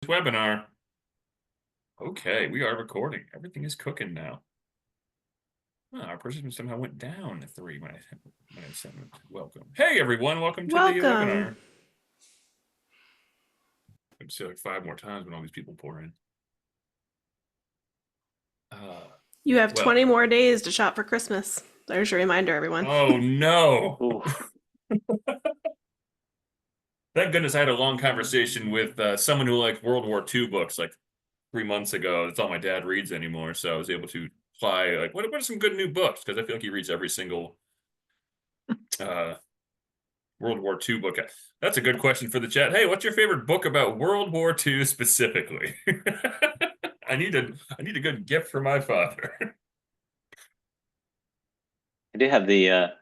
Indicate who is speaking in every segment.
Speaker 1: Webinar. Okay, we are recording. Everything is cooking now. Oh, our participants somehow went down to 3 when I said welcome. Hey everyone, welcome to the webinar.
Speaker 2: Welcome.
Speaker 1: I'd say like 5 more times when all these people pour in.
Speaker 2: You have
Speaker 1: Well,
Speaker 2: 20 more days to shop for Christmas. There's your reminder, everyone.
Speaker 1: oh no.
Speaker 3: Oof.
Speaker 1: Thank goodness I had a long conversation with someone who liked World War II books like 3 months ago. That's all my dad reads anymore, so I was able to apply like what are some good new books, because I feel like he reads every single uh World War II book. That's a good question for the chat. Hey, what's your favorite book about World War II specifically? I need a good gift for my father.
Speaker 3: I do have the there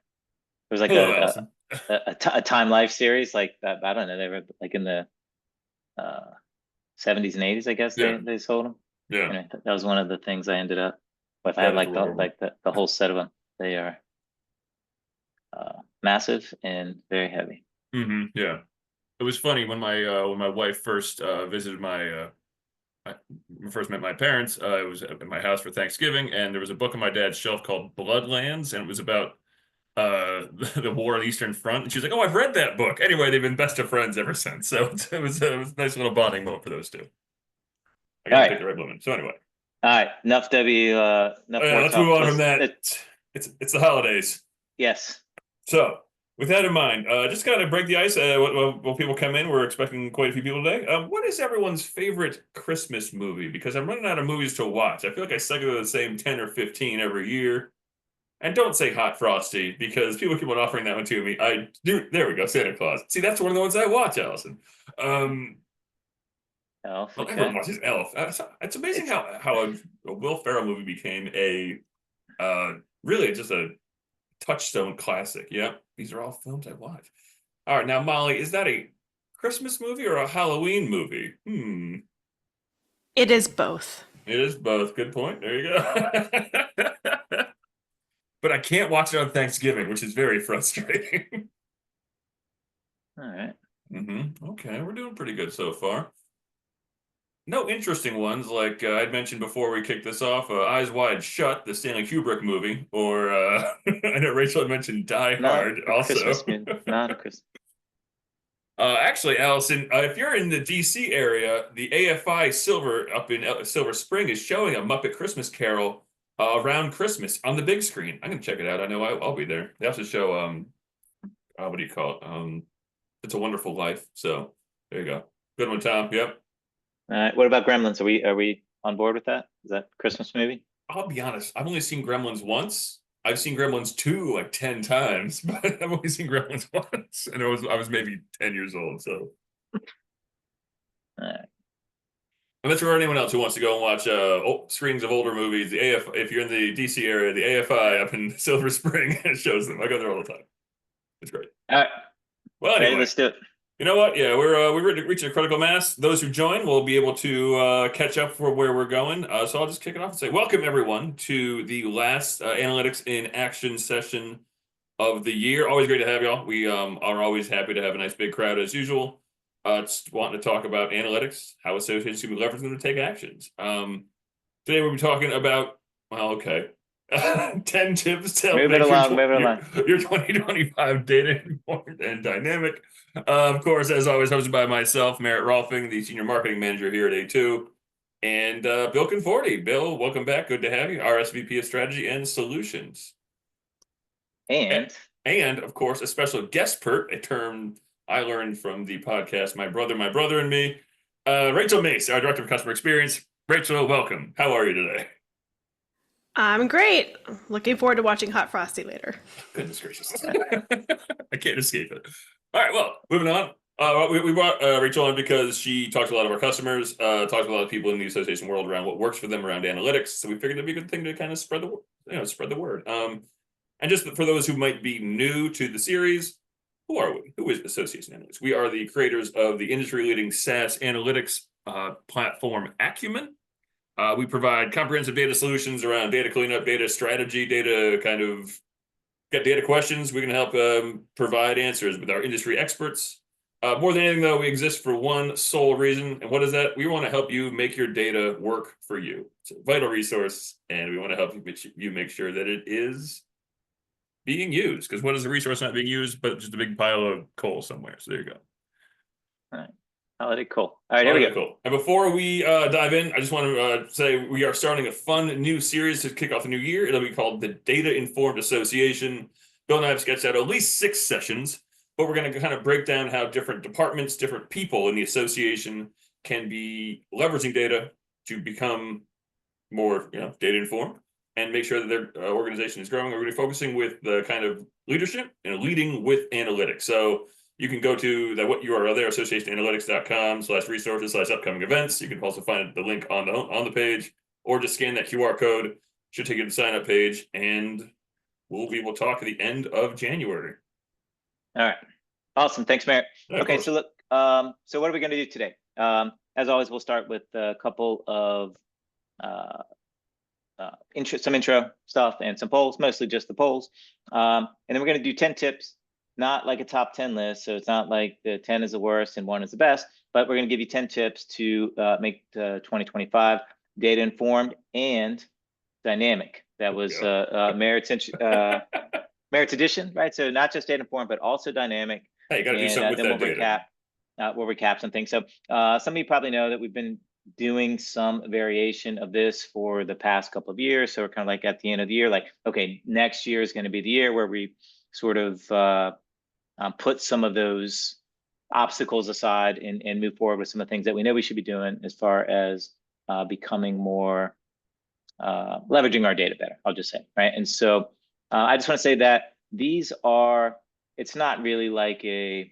Speaker 3: was like
Speaker 1: Hello, Allison.
Speaker 3: a Time Life series like that. I don't know. They were like in the 70s and 80s, I guess
Speaker 1: Yeah,
Speaker 3: they sold them.
Speaker 1: yeah.
Speaker 3: And that was one of the things I ended up with. I
Speaker 1: Right
Speaker 3: have
Speaker 1: after
Speaker 3: like
Speaker 1: World War One.
Speaker 3: the whole set of them. They are massive and very heavy.
Speaker 1: Yeah. It was funny when my wife first visited I first met my parents. It was at my house for Thanksgiving, and there was a book on my dad's shelf called Bloodlands, and it was about the war on the Eastern Front. And she was like, "Oh, I've read that book." Anyway, they've been best of friends ever since. So it was a nice little bonding moment for those two. I
Speaker 3: All
Speaker 1: gotta
Speaker 3: right,
Speaker 1: pick the right woman. So anyway,
Speaker 3: all right. Enough
Speaker 1: yeah,
Speaker 3: war
Speaker 1: let's move
Speaker 3: talk.
Speaker 1: on from that. It's the holidays.
Speaker 3: Yes.
Speaker 1: So with that in mind, just kind of break the ice. When people come in, we're expecting quite a few people today. What is everyone's favorite Christmas movie? Because I'm running out of movies to watch. I feel like I cycle to the same 10 or 15 every year. And don't say Hot Frosty, because people keep on offering that one to me. I do. There we go, Santa Claus. See, that's one of the ones I watch, Allison.
Speaker 3: Elf.
Speaker 1: Well, everyone
Speaker 3: Okay.
Speaker 1: watches Elf. It's amazing
Speaker 3: It's
Speaker 1: how a Will Ferrell movie became a really just a touchstone classic. Yep, these are all films I watch. All right, now Molly, is that a Christmas movie or a Halloween movie?
Speaker 2: It is both.
Speaker 1: It is both. Good point. There you go. But I can't watch it on Thanksgiving, which is very frustrating.
Speaker 3: all right.
Speaker 1: Okay, we're doing pretty good so far. No interesting ones like I'd mentioned before we kicked this off. Eyes Wide Shut, the Stanley Kubrick movie, or I know Rachel had mentioned Die
Speaker 3: Not
Speaker 1: Hard
Speaker 3: a
Speaker 1: also.
Speaker 3: Christmas movie. Not a Christmas.
Speaker 1: Actually, Allison, if you're in the DC area, the AFI Silver up in Silver Spring is showing a Muppet Christmas Carol around Christmas on the big screen. I'm gonna check it out. I know I'll be there. They also show what do you call it? It's a Wonderful Life. So there you go. Good one, Tom. Yep.
Speaker 3: All right. What about Gremlins? Are we on board with that? Is that Christmas movie?
Speaker 1: I'll be honest, I've only seen Gremlins once. I've seen Gremlins 2 like 10 times, but I've only seen Gremlins once. And I was maybe 10 years old, so
Speaker 3: All right.
Speaker 1: unless you're anyone else who wants to go and watch screenings of older movies, the AF if you're in the DC area, the AFI up in Silver Spring shows them. I go there all the time. It's great.
Speaker 3: All right.
Speaker 1: Well,
Speaker 3: Ready?
Speaker 1: anyway,
Speaker 3: Let's do it.
Speaker 1: you know what? Yeah, we're reaching a critical mass. Those who join will be able to catch up for where we're going. So I'll just kick it off and say welcome everyone to the last Analytics in Action session of the year. Always great to have y'all. We are always happy to have a nice big crowd as usual. Just wanting to talk about analytics, how associates can leverage them to take actions. Today we'll be talking about, well, okay, 10 tips to help
Speaker 3: Move it
Speaker 1: make
Speaker 3: along. Move it along.
Speaker 1: your 2025 data informed and dynamic. Of course, as always, hosted by myself, Merritt Rolfing, the Senior Marketing Manager here at A2, and Bill Conforti. Bill, welcome back. Good to have you. RSVP of Strategy and Solutions. And of course, a special guest pert, a term I learned from the podcast My Brother and Me, Rachel Mace, our Director of Customer Experience. Rachel, welcome. How are you today?
Speaker 2: I'm great. Looking forward to watching Hot Frosty later.
Speaker 1: Goodness gracious. I can't escape it. All right, well, moving on. We brought Rachel on because she talks to a lot of our customers, talks to a lot of people in the association world around what works for them around analytics. So we figured it'd be a good thing to kind of spread the word. And just for those who might be new to the series, who are we? Who is Association Analytics? We are the creators of the industry-leading SaaS analytics platform Acumen. We provide comprehensive data solutions around data cleanup, data strategy, data kind of get data questions. We can help provide answers with our industry experts. More than anything, though, we exist for one sole reason. And what is that? We want to help you make your data work for you. It's a vital resource, and we want to help you make sure that it is being used. Because what is a resource not being used but just a big pile of coal somewhere? So there you go.
Speaker 3: All right. Analytically. All right, here we go.
Speaker 1: Cool. And before we dive in, I just want to say we are starting a fun new series to kick off the new year. It'll be called the Data Informed Association. Bill and I have sketched out at least 6 sessions, but we're going to kind of break down how different departments, different people in the association can be leveraging data to become more, data informed and make sure that their organization is growing. We're going to be focusing with the kind of leadership and leading with analytics. So you can go to what URL there, associationanalytics.com/resources/upcoming events. You can also find the link on the page, or just scan that QR code. Should take you to the sign up page, and we will talk at the end of January.
Speaker 3: All right. Awesome. Thanks, Merritt.
Speaker 1: Yeah,
Speaker 3: okay, so look, so what are we going to do today? As always, we'll start with a couple of some intro stuff and some polls, mostly just the polls. And then we're going to do 10 tips, not like a top 10 list. So it's not like the 10 is the worst and 1 is the best, but we're going to give you 10 tips to make 2025 data informed and dynamic. That was Merritt's addition, right? So not just data informed, but also dynamic.
Speaker 1: Hey, you got to do something with
Speaker 3: then
Speaker 1: that data.
Speaker 3: We'll recap some things. So some of you probably know that we've been doing some variation of this for the past couple of years. So we're kind of like at the end of the year, like, okay, next year is going to be the year where we sort of put some of those obstacles aside and move forward with some of the things that we know we should be doing as far as becoming more, leveraging our data better, I'll just say, right? And so I just want to say that these are, it's not really like a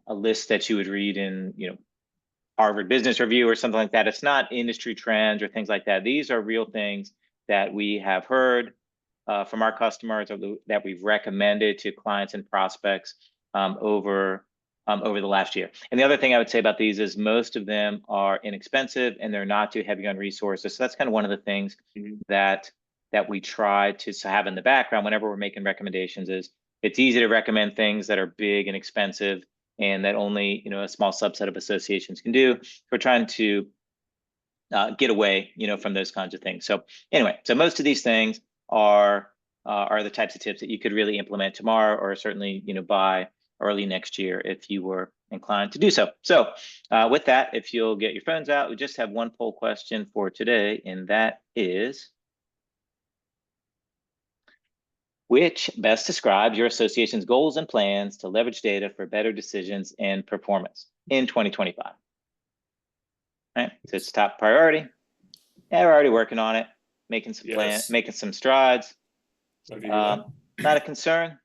Speaker 3: list that you would read in, Harvard Business Review or something like that. It's not industry trends or things like that. These are real things that we have heard from our customers, or that we've recommended to clients and prospects over the last year. And the other thing I would say about these is most of them are inexpensive and they're not too heavy on resources. So that's kind of one of the things that we try to have in the background whenever we're making recommendations. Is it's easy to recommend things that are big and expensive and that only a small subset of associations can do. We're trying to get away from those kinds of things. So anyway, so most of these things are the types of tips that you could really implement tomorrow, or certainly by early next year if you were inclined to do so. So with that, if you'll get your phones out, we just have one poll question for today, and that is, which best describes your association's goals and plans to leverage data for better decisions and performance in 2025? All right, so it's top priority. Yeah, we're already working on it, making some plans, making some strides. Not a concern.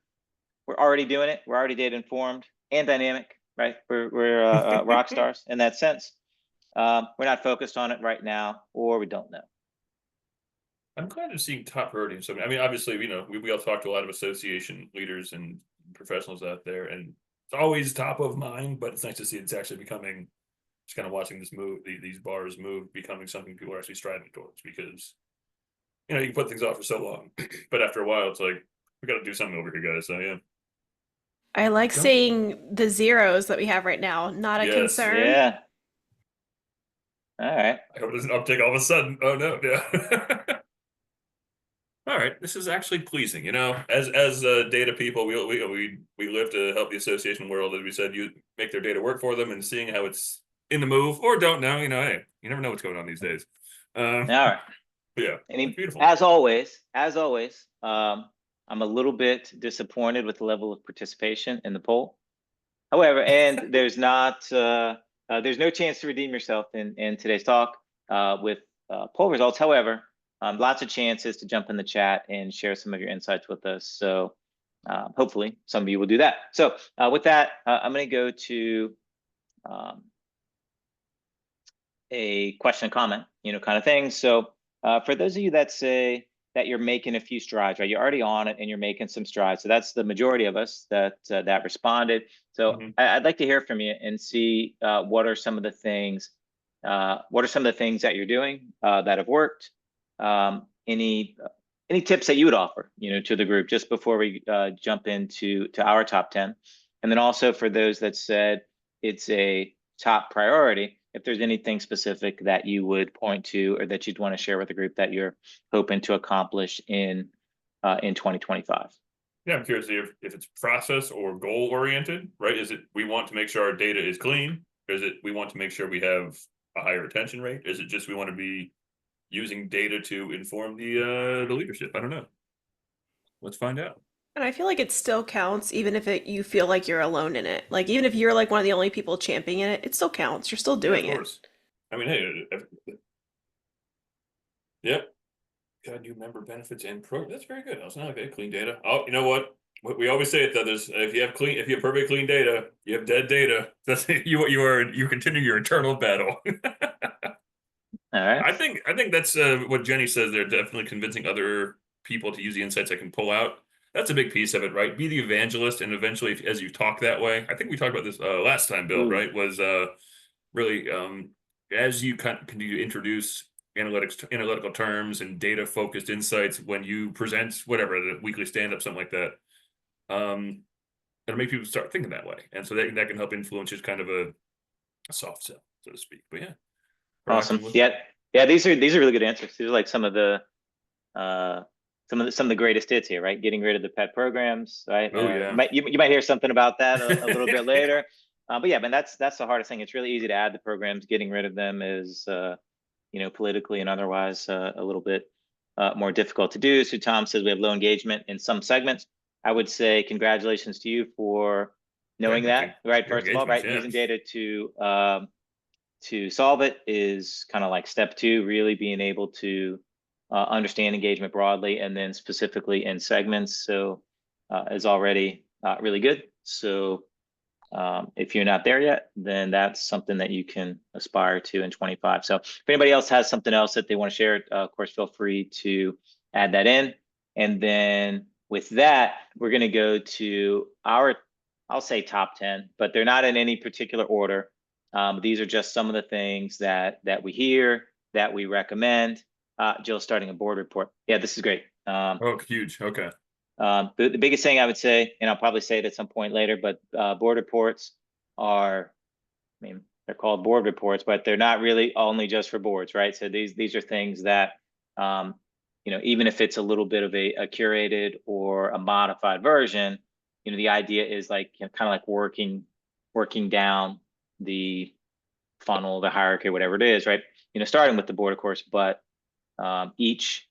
Speaker 3: We're already doing it. We're already data informed and dynamic, right? We're rock stars in that sense. We're not focused on it right now, or we don't know.
Speaker 1: I'm glad to see top priority in something. I mean, obviously, we all talk to a lot of association leaders and professionals out there, and it's always top of mind. But it's nice to see it's actually becoming, just kind of watching this move, these bars move, becoming something people are actually striving towards. Because you can put things off for so long, but after a while, it's like we got to do something over here, guys. So yeah.
Speaker 2: I like seeing the zeros that we have right now. Not a concern.
Speaker 3: Yeah. All right.
Speaker 1: I hope it doesn't uptick all of a sudden. Oh no. Yeah. All right, this is actually pleasing. As data people, we live to help the association world. As we said, you make their data work for them, and seeing how it's in the move or don't know. Hey, you never know what's going on these days.
Speaker 3: All right.
Speaker 1: Yeah.
Speaker 3: Beautiful. As always, I'm a little bit disappointed with the level of participation in the poll. However, and there's no chance to redeem yourself in today's talk with poll results. However, lots of chances to jump in the chat and share some of your insights with us. So hopefully some of you will do that. So with that, I'm going to go to a question and comment, kind of thing. So for those of you that say that you're making a few strides, right? You're already on it and you're making some strides. So that's the majority of us that responded. So I'd like to hear from you and see what are some of the things that you're doing that have worked. Any tips that you would offer, to the group just before we jump into our top 10. And then also for those that said it's a top priority, if there's anything specific that you would point to or that you'd want to share with the group that you're hoping to accomplish in 2025.
Speaker 1: Yeah, I'm curious if it's process or goal oriented, right? Is it we want to make sure our data is clean? Or is it we want to make sure we have a higher retention rate? Is it just we want to be using data to inform the leadership? I don't know. Let's find out.
Speaker 2: And I feel like it still counts, even if you feel like you're alone in it. Like, even if you're like one of the only people championing it, it still counts. You're still doing
Speaker 1: Yeah, of
Speaker 2: it.
Speaker 1: course. I mean, hey, yep. Got new member benefits and program. That's very good. I was not okay. Clean data. Oh, you know what? We always say it though. There's if you have perfectly clean data, you have dead data. That's you continue your eternal battle.
Speaker 3: All right.
Speaker 1: I think that's what Jenny says. They're definitely convincing other people to use the insights I can pull out. That's a big piece of it, right? Be the evangelist, and eventually, as you talk that way, I think we talked about this last time, Bill.
Speaker 3: Ooh.
Speaker 1: Right? Was really as you continue to introduce analytical terms and data focused insights when you present whatever the weekly stand up, something like that. It'll make people start thinking that way, and so that can help influence just kind of a soft sell, so to speak. But yeah.
Speaker 3: Awesome. Yeah. These are really good answers. These are like some of the greatest hits here, right? Getting rid of the pet programs, right?
Speaker 1: Oh yeah.
Speaker 3: You might hear something about that a little bit later. But yeah, man, that's the hardest thing. It's really easy to add the programs. Getting rid of them is, politically and otherwise a little bit more difficult to do. So Tom says we have low engagement in some segments. I would say congratulations to you for knowing that, right?
Speaker 1: Your
Speaker 3: First of all, right,
Speaker 1: yeah.
Speaker 3: using data to solve it is kind of like step two, really being able to understand engagement broadly and then specifically in segments. So is already really good. So if you're not there yet, then that's something that you can aspire to in 25. So if anybody else has something else that they want to share, of course, feel free to add that in. And then with that, we're going to go to our, I'll say top 10, but they're not in any particular order. These are just some of the things that we hear, that we recommend. Jill, starting a board report. Yeah, this is great.
Speaker 1: Oh, huge. Okay.
Speaker 3: The biggest thing I would say, and I'll probably say it at some point later, but board reports are, I mean, they're called board reports, but they're not really only just for boards, right? So these are things that, even if it's a little bit of a curated or a modified version, the idea is like kind of like working down the funnel, the hierarchy, whatever it is, right? Starting with the board, of course, but each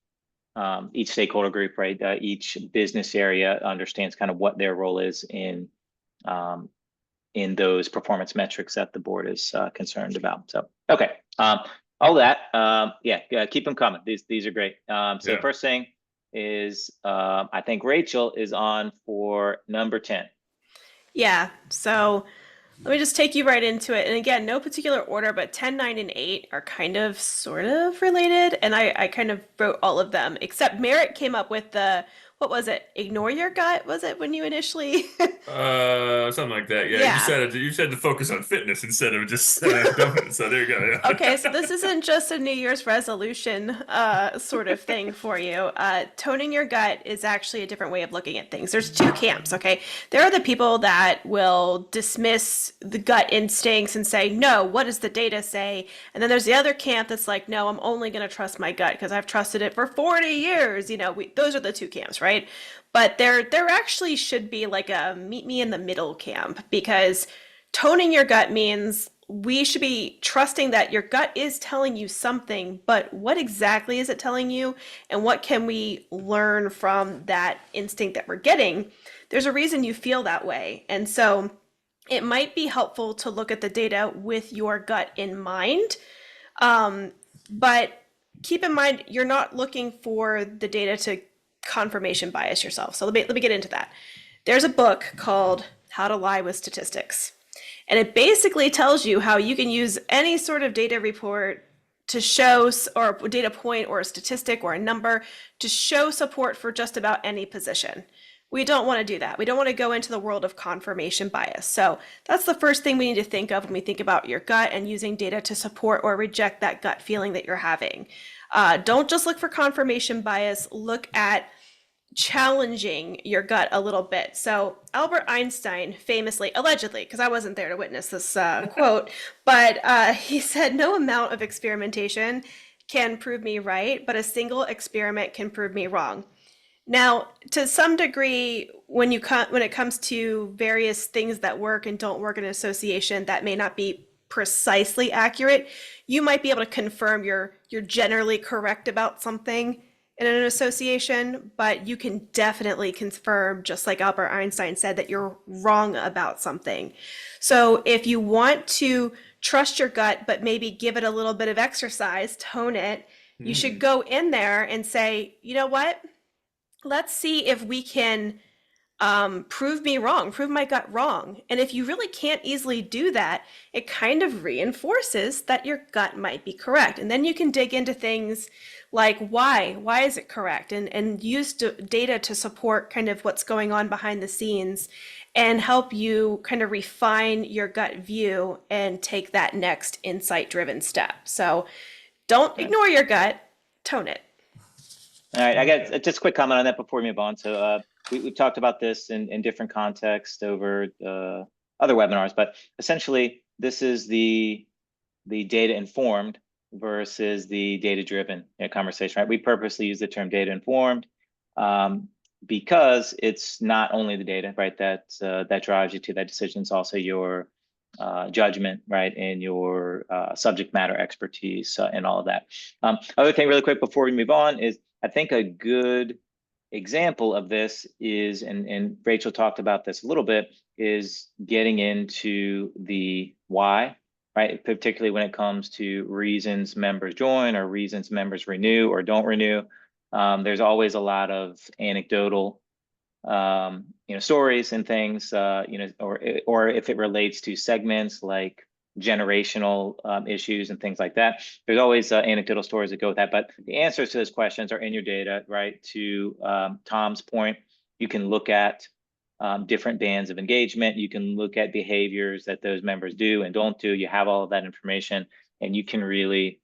Speaker 3: stakeholder group, right? Each business area understands kind of what their role is in those performance metrics that the board is concerned about. So, okay, all that, keep them coming. These are great. So the first thing is, I think Rachel is on for number 10.
Speaker 2: Yeah. So let me just take you right into it. And again, no particular order, but 10, 9, and 8 are kind of sort of related. And I kind of wrote all of them, except Merritt came up with what was it? Ignore your gut, was it when you initially?
Speaker 1: Something like that. Yeah. You said to focus on fitness instead of just dumping it. So there you go. Yeah.
Speaker 2: Okay, so this isn't just a New Year's resolution sort of thing for you. Toning your gut is actually a different way of looking at things. There's two camps, okay? There are the people that will dismiss the gut instincts and say, no, what does the data say? And then there's the other camp that's like, no, I'm only going to trust my gut because I've trusted it for 40 years. Those are the two camps, right? But there actually should be like a meet me in the middle camp, because toning your gut means we should be trusting that your gut is telling you something, but what exactly is it telling you? And what can we learn from that instinct that we're getting? There's a reason you feel that way. And so it might be helpful to look at the data with your gut in mind. But keep in mind, you're not looking for the data to confirmation bias yourself. So let me get into that. There's a book called How to Lie with Statistics. And it basically tells you how you can use any sort of data report to show, or a data point or a statistic or a number to show support for just about any position. We don't want to do that. We don't want to go into the world of confirmation bias. So that's the first thing we need to think of when we think about your gut and using data to support or reject that gut feeling that you're having. Don't just look for confirmation bias. Look at challenging your gut a little bit. So Albert Einstein famously, allegedly, because I wasn't there to witness this quote, but he said, "No amount of experimentation can prove me right, but a single experiment can prove me wrong." Now, to some degree, when it comes to various things that work and don't work in association that may not be precisely accurate, you might be able to confirm you're generally correct about something in an association, but you can definitely confirm, just like Albert Einstein said, that you're wrong about something. So if you want to trust your gut, but maybe give it a little bit of exercise, tone it, you should go in there and say, you know what? Let's see if we can prove me wrong, prove my gut wrong. And if you really can't easily do that, it kind of reinforces that your gut might be correct. And then you can dig into things like why is it correct? And use data to support kind of what's going on behind the scenes and help you kind of refine your gut view and take that next insight-driven step. So don't ignore your gut, tone it.
Speaker 3: All right, I got just a quick comment on that before we move on. So we've talked about this in different contexts over other webinars, but essentially this is the data informed versus the data driven conversation, right? We purposely use the term data informed because it's not only the data, right, that drives you to that decision. It's also your judgment, right, and your subject matter expertise and all of that. Other thing really quick before we move on is I think a good example of this is, and Rachel talked about this a little bit, is getting into the why, right? Particularly when it comes to reasons members join or reasons members renew or don't renew. There's always a lot of anecdotal stories and things, or if it relates to segments like generational issues and things like that. There's always anecdotal stories that go with that, but the answers to those questions are in your data, right? To Tom's point, you can look at different bands of engagement. You can look at behaviors that those members do and don't do. You have all of that information, and you can really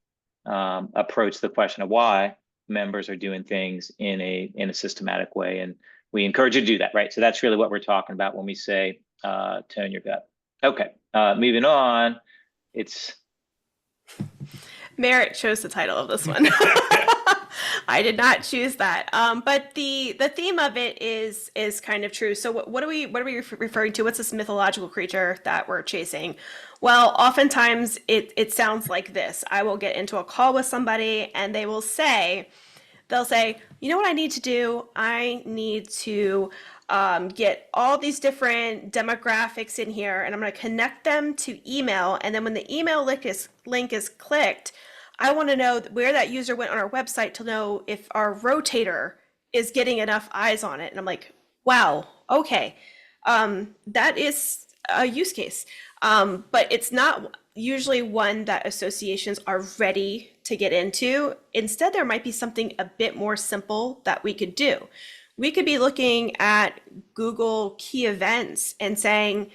Speaker 3: approach the question of why members are doing things in a systematic way. And we encourage you to do that, right? So that's really what we're talking about when we say tone your gut. Okay, moving on. It's
Speaker 2: Merritt chose the title of this one. I did not choose that. But the theme of it is kind of true. So what are we referring to? What's this mythological creature that we're chasing? Well, oftentimes it sounds like this. I will get into a call with somebody and they'll say, you know what I need to do? I need to get all these different demographics in here, and I'm going to connect them to email. And then when the email link is clicked, I want to know where that user went on our website to know if our rotator is getting enough eyes on it. And I'm like, wow, okay. That is a use case. But it's not usually one that associations are ready to get into. Instead, there might be something a bit more simple that we could do. We could be looking at Google key events and saying,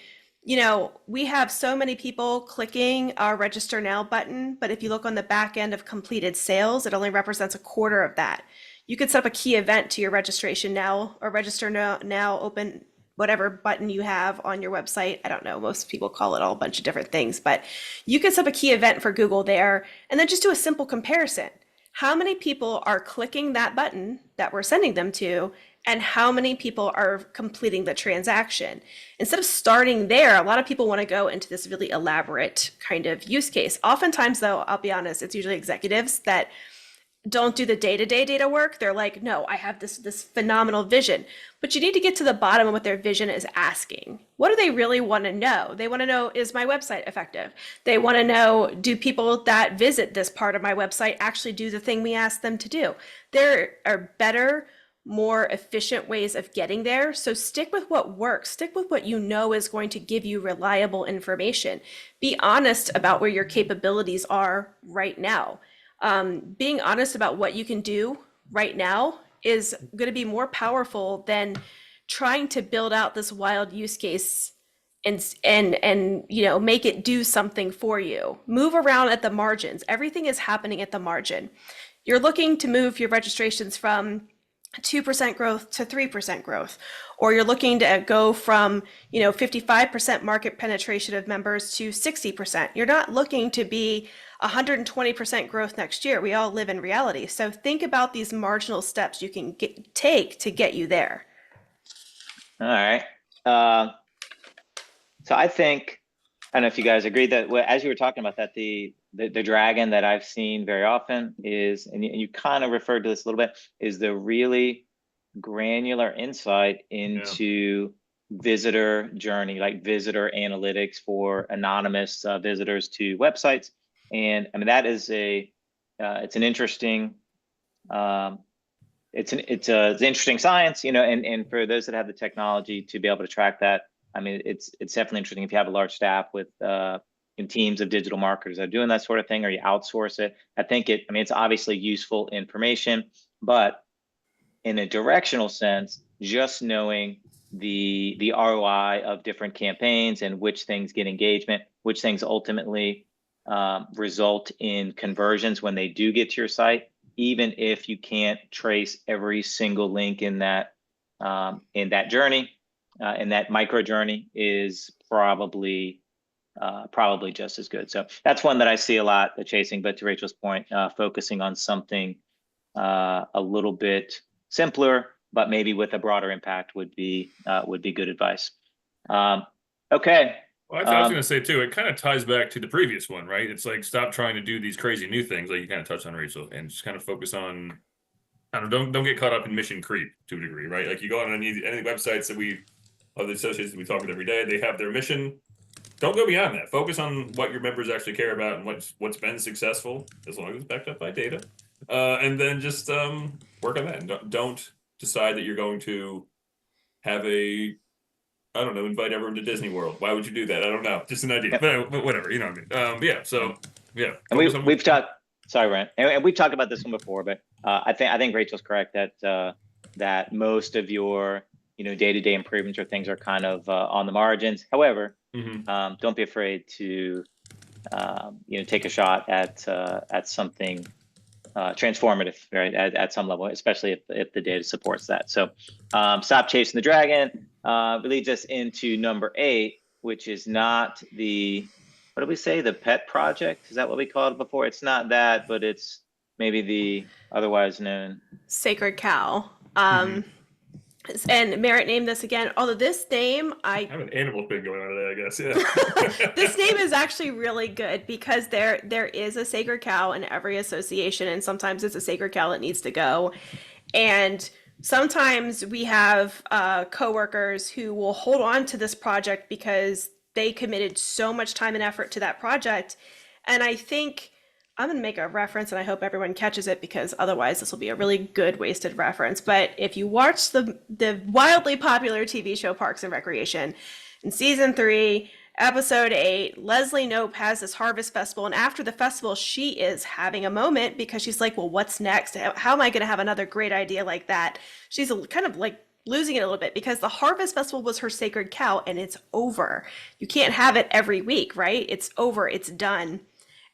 Speaker 2: we have so many people clicking our register now button, but if you look on the back end of completed sales, it only represents a quarter of that. You could set up a key event to your registration now or register now open whatever button you have on your website. I don't know, most people call it all a bunch of different things, but you could set up a key event for Google there and then just do a simple comparison. How many people are clicking that button that we're sending them to, and how many people are completing the transaction? Instead of starting there, a lot of people want to go into this really elaborate kind of use case. Oftentimes, though, I'll be honest, it's usually executives that don't do the day-to-day data work. They're like, no, I have this phenomenal vision. But you need to get to the bottom of what their vision is asking. What do they really want to know? They want to know, is my website effective? They want to know, do people that visit this part of my website actually do the thing we asked them to do? There are better, more efficient ways of getting there. So stick with what works. Stick with what you know is going to give you reliable information. Be honest about where your capabilities are right now. Being honest about what you can do right now is going to be more powerful than trying to build out this wild use case and make it do something for you. Move around at the margins. Everything is happening at the margin. You're looking to move your registrations from 2% growth to 3% growth, or you're looking to go from 55% market penetration of members to 60%. You're not looking to be 120% growth next year. We all live in reality. So think about these marginal steps you can take to get you there.
Speaker 3: All right. So I think, I don't know if you guys agree that as you were talking about that, the dragon that I've seen very often is, and you kind of referred to this a little bit, is the really granular insight into visitor journey, like visitor analytics for anonymous visitors to websites. And I mean, that is it's an interesting, it's an interesting science, and for those that have the technology to be able to track that, I mean, it's definitely interesting if you have a large staff with teams of digital marketers that are doing that sort of thing, or you outsource it. I mean, it's obviously useful information, but in a directional sense, just knowing the ROI of different campaigns and which things get engagement, which things ultimately result in conversions when they do get to your site, even if you can't trace every single link in that journey, and that micro journey is probably just as good. So that's one that I see a lot, the chasing. But to Rachel's point, focusing on something a little bit simpler, but maybe with a broader impact would be good advice. Okay.
Speaker 1: Well, I was going to say too, it kind of ties back to the previous one, right? It's like, stop trying to do these crazy new things, like you kind of touched on, Rachel, and just kind of focus on, I don't get caught up in mission creep to a degree, right? Like you go on any websites that of the associations we talk with every day, they have their mission. Don't go beyond that. Focus on what your members actually care about and what's been successful, as long as it's backed up by data. And then just work on that. And don't decide that you're going to have I don't know, invite everyone to Disney World. Why would you do that? I don't know. Just an idea. But whatever, you know what I mean? Yeah. So yeah.
Speaker 3: And we've talked. Sorry, Ryan. And we've talked about this one before, but I think Rachel's correct that most of your day-to-day improvements or things are kind of on the margins. However, don't be afraid to take a shot at something transformative, right? At some level, especially if the data supports that. So stop chasing the dragon leads us into number 8, which is not what did we say? The pet project? Is that what we called it before? It's not that, but it's maybe the otherwise known
Speaker 2: Sacred Cow. And Merritt named this again, although this name, I
Speaker 1: have an animal thing going on today, I guess. Yeah.
Speaker 2: This name is actually really good because there is a sacred cow in every association, and sometimes it's a sacred cow that needs to go. And sometimes we have coworkers who will hold on to this project because they committed so much time and effort to that project. And I think I'm going to make a reference, and I hope everyone catches it, because otherwise this will be a really good wasted reference. But if you watch the wildly popular TV show Parks and Recreation, in season 3, episode 8, Leslie Knope has this harvest festival, and after the festival, she is having a moment because she's like, well, what's next? How am I going to have another great idea like that? She's kind of like losing it a little bit because the harvest festival was her sacred cow, and it's over. You can't have it every week, right? It's over. It's done.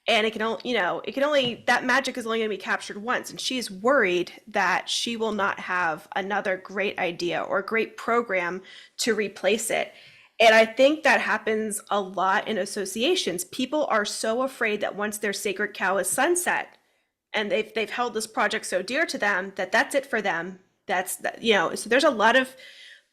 Speaker 2: And that magic is only going to be captured once. And she's worried that she will not have another great idea or great program to replace it. And I think that happens a lot in associations. People are so afraid that once their sacred cow is sunset and they've held this project so dear to them that that's it for them. So there's a lot of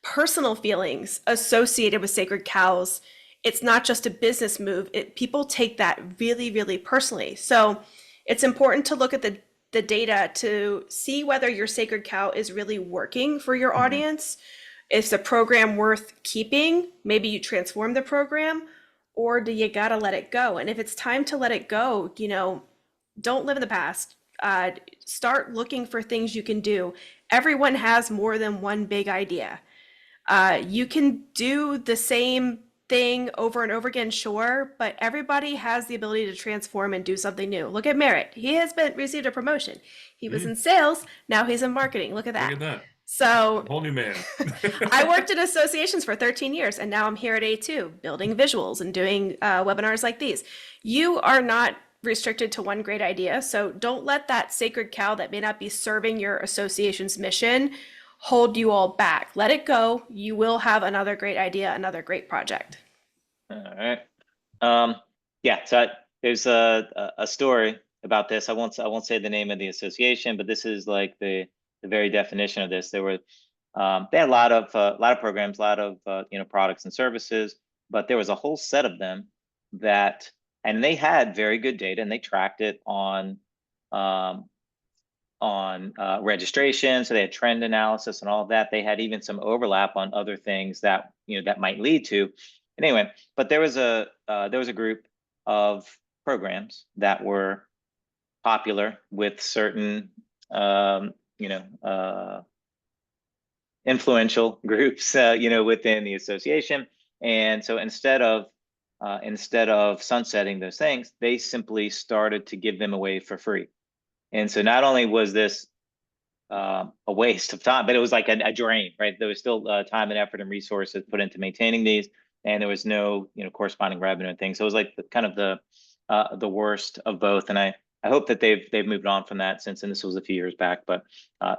Speaker 2: personal feelings associated with sacred cows. It's not just a business move. People take that really, really personally. So it's important to look at the data to see whether your sacred cow is really working for your audience. Is the program worth keeping? Maybe you transform the program, or do you gotta let it go? And if it's time to let it go, don't live in the past. Start looking for things you can do. Everyone has more than one big idea. You can do the same thing over and over again, sure, but everybody has the ability to transform and do something new. Look at Merritt. He has received a promotion. He was in sales, now he's in marketing. Look at that.
Speaker 1: Look at that.
Speaker 2: So
Speaker 1: a whole new man.
Speaker 2: I worked in associations for 13 years, and now I'm here at A2 building visuals and doing webinars like these. You are not restricted to one great idea. So don't let that sacred cow that may not be serving your association's mission hold you all back. Let it go. You will have another great idea, another great project.
Speaker 3: All right. Yeah, so there's a story about this. I won't say the name of the association, but this is like the very definition of this. They had a lot of programs, a lot of products and services, but there was a whole set of them and they had very good data, and they tracked it on registration. So they had trend analysis and all of that. They had even some overlap on other things that that might lead to. And anyway, but there was a group of programs that were popular with certain influential groups within the association. And so instead of sunsetting those things, they simply started to give them away for free. And so not only was this a waste of time, but it was like a drain, right? There was still time and effort and resources put into maintaining these, and there was no corresponding revenue and things. So it was like kind of the worst of both. And I hope that they've moved on from that since, and this was a few years back. But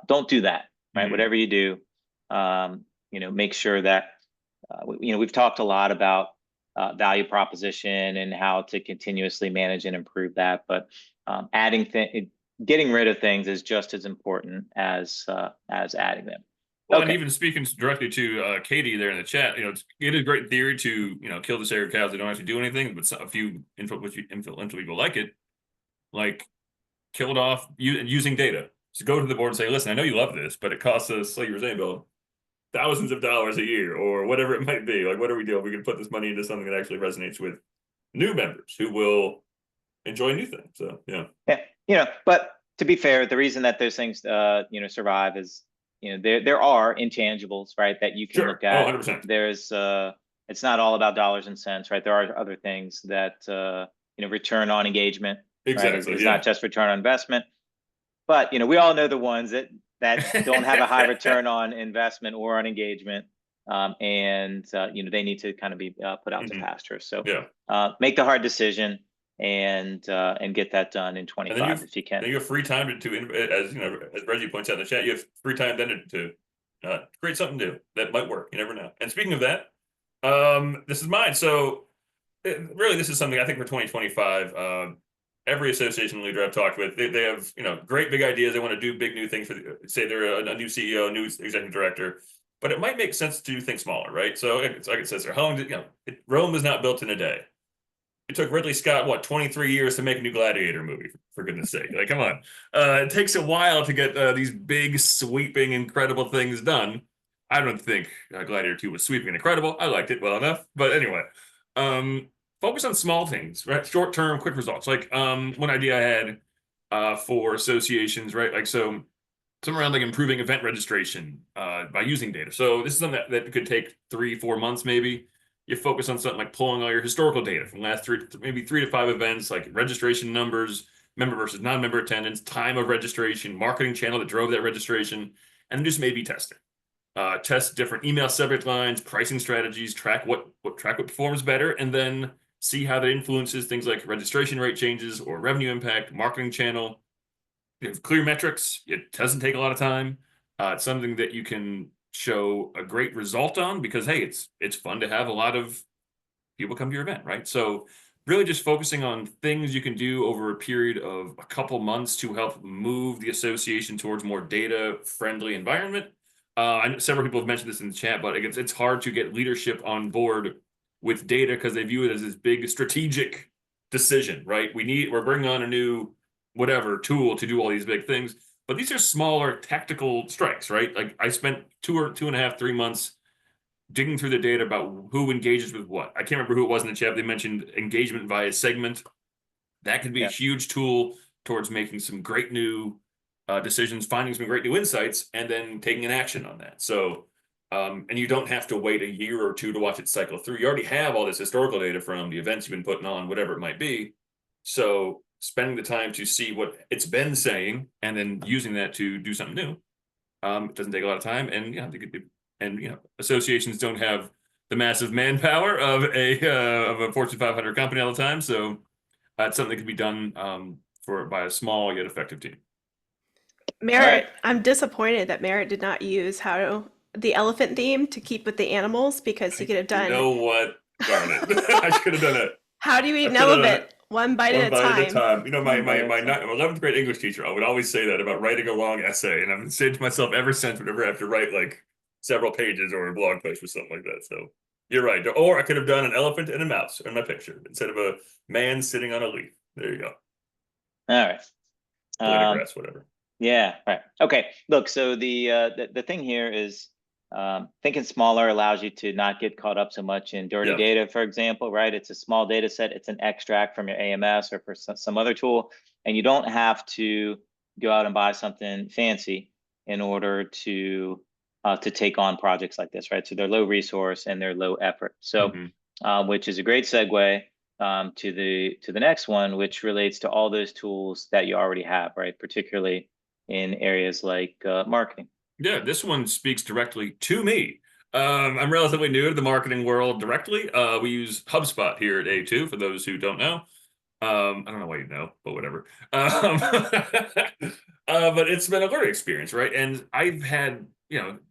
Speaker 3: don't do that, right? Whatever you do, make sure that we've talked a lot about value proposition and how to continuously manage and improve that, but getting rid of things is just as important as adding them.
Speaker 1: Well, okay. And even speaking directly to Katie there in the chat, it is a great theory to kill the sacred cows that don't actually do anything, but a few influential people like it, like kill it off using data. Just go to the board and say, listen, I know you love this, but it costs us, like you were saying, Bill, thousands of dollars a year or whatever it might be. Like, what do we do if we can put this money into something that actually resonates with new members who will enjoy new things? So
Speaker 3: yeah, but to be fair, the reason that those things survive is there are intangibles, right, that you can look at.
Speaker 1: 100%.
Speaker 3: There's it's not all about dollars and cents, right? There are other things that return on engagement.
Speaker 1: Exactly.
Speaker 3: Right? It's not just return on investment, but we all know the ones that don't have a high return on investment or on engagement, and they need to kind of be put out to pasture. So make the hard decision and get that done in 25 if you can.
Speaker 1: Then you have free time as Reggie points out in the chat, you have free time then to create something new that might work. You never know. And speaking of that, this is mine. So really, this is something I think for 2025. Every association leader I've talked with, they have great big ideas. They want to do big new things say they're a new CEO, a new executive director, but it might make sense to think smaller, right? So it's like it says there, Rome is not built in a day. It took Ridley Scott 23 years to make a new Gladiator movie, for goodness sake. Like, come on. It takes a while to get these big, sweeping, incredible things done. I don't think Gladiator 2 was sweeping and incredible. I liked it well enough, but anyway. Focus on small things, right? Short-term, quick results. Like one idea I had for associations, right? Like something around like improving event registration by using data. So this is something that could take 3-4 months, maybe. You focus on something like pulling all your historical data from the last 3 to 5 events, like registration numbers, member versus non-member attendance, time of registration, marketing channel that drove that registration, and just maybe testing. Test different email subject lines, pricing strategies, track what performs better, and then see how that influences things like registration rate changes or revenue impact, marketing channel. You have clear metrics. It doesn't take a lot of time. It's something that you can show a great result on because, hey, it's fun to have a lot of people come to your event, right? So really just focusing on things you can do over a period of a couple months to help move the association towards more data-friendly environment. I know several people have mentioned this in the chat, but it's hard to get leadership on board with data because they view it as this big strategic decision, right? We're bringing on a new whatever tool to do all these big things, but these are smaller tactical strikes, right? Like I spent 2.5, 3 months digging through the data about who engages with what. I can't remember who it was in the chat. They mentioned engagement via segment. That could be a huge tool towards making some great new decisions, finding some great new insights, and then taking an action on that. So, and you don't have to wait a year or two to watch it cycle through. You already have all this historical data from the events you've been putting on, whatever it might be. So spending the time to see what it's been saying and then using that to do something new. It doesn't take a lot of time, and associations don't have the massive manpower of a Fortune 500 company all the time. So That's something that can be done by a small yet effective team.
Speaker 2: Merritt, I'm disappointed that Merritt did not use the elephant theme to keep with the animals because he could have
Speaker 1: You
Speaker 2: done
Speaker 1: know what? Darn it! I should have done it.
Speaker 2: how do you eat
Speaker 1: I
Speaker 2: an
Speaker 1: should have done it
Speaker 2: elephant? One bite
Speaker 1: one
Speaker 2: at a
Speaker 1: bite at a
Speaker 2: time.
Speaker 1: time. You know, my
Speaker 3: One bite
Speaker 1: my
Speaker 3: at a
Speaker 1: my
Speaker 3: time.
Speaker 1: 11th grade English teacher, I would always say that about writing a long essay, and I've been saying to myself ever since, whenever I have to write like several pages or a blog post or something like that. So you're right. Or I could have done an elephant and a mouse in my picture instead of a man sitting on a leaf. There you go.
Speaker 3: All right.
Speaker 1: Blade of grass, whatever.
Speaker 3: Yeah, right. Okay. Look, so the thing here is thinking smaller allows you to not get caught up so much in dirty
Speaker 1: Yeah.
Speaker 3: data, for example, right? It's a small data set. It's an extract from your AMS or for some other tool, and you don't have to go out and buy something fancy in order to take on projects like this, right? So they're low resource and they're low effort. So, which is a great segue to the next one, which relates to all those tools that you already have, right? Particularly in areas like marketing.
Speaker 1: Yeah, this one speaks directly to me. I'm relatively new to the marketing world directly. We use HubSpot here at A2 for those who don't know. I don't know why you know, but whatever. But it's been a learning experience, right? And I've had,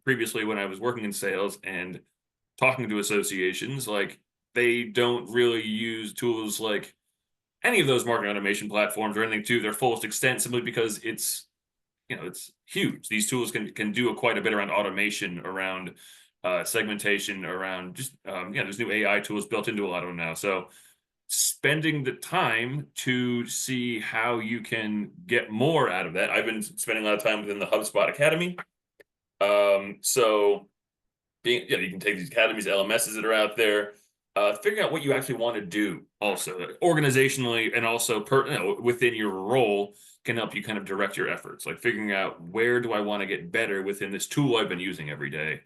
Speaker 1: previously when I was working in sales and talking to associations, like they don't really use tools like any of those marketing automation platforms or anything to their fullest extent simply because it's huge. These tools can do quite a bit around automation, around segmentation, around just there's new AI tools built into a lot of them now. So spending the time to see how you can get more out of that. I've been spending a lot of time within the HubSpot Academy. So you can take these academies, LMSs that are out there, figuring out what you actually want to do also organizationally and also within your role can help you kind of direct your efforts, like figuring out where do I want to get better within this tool I've been using every day.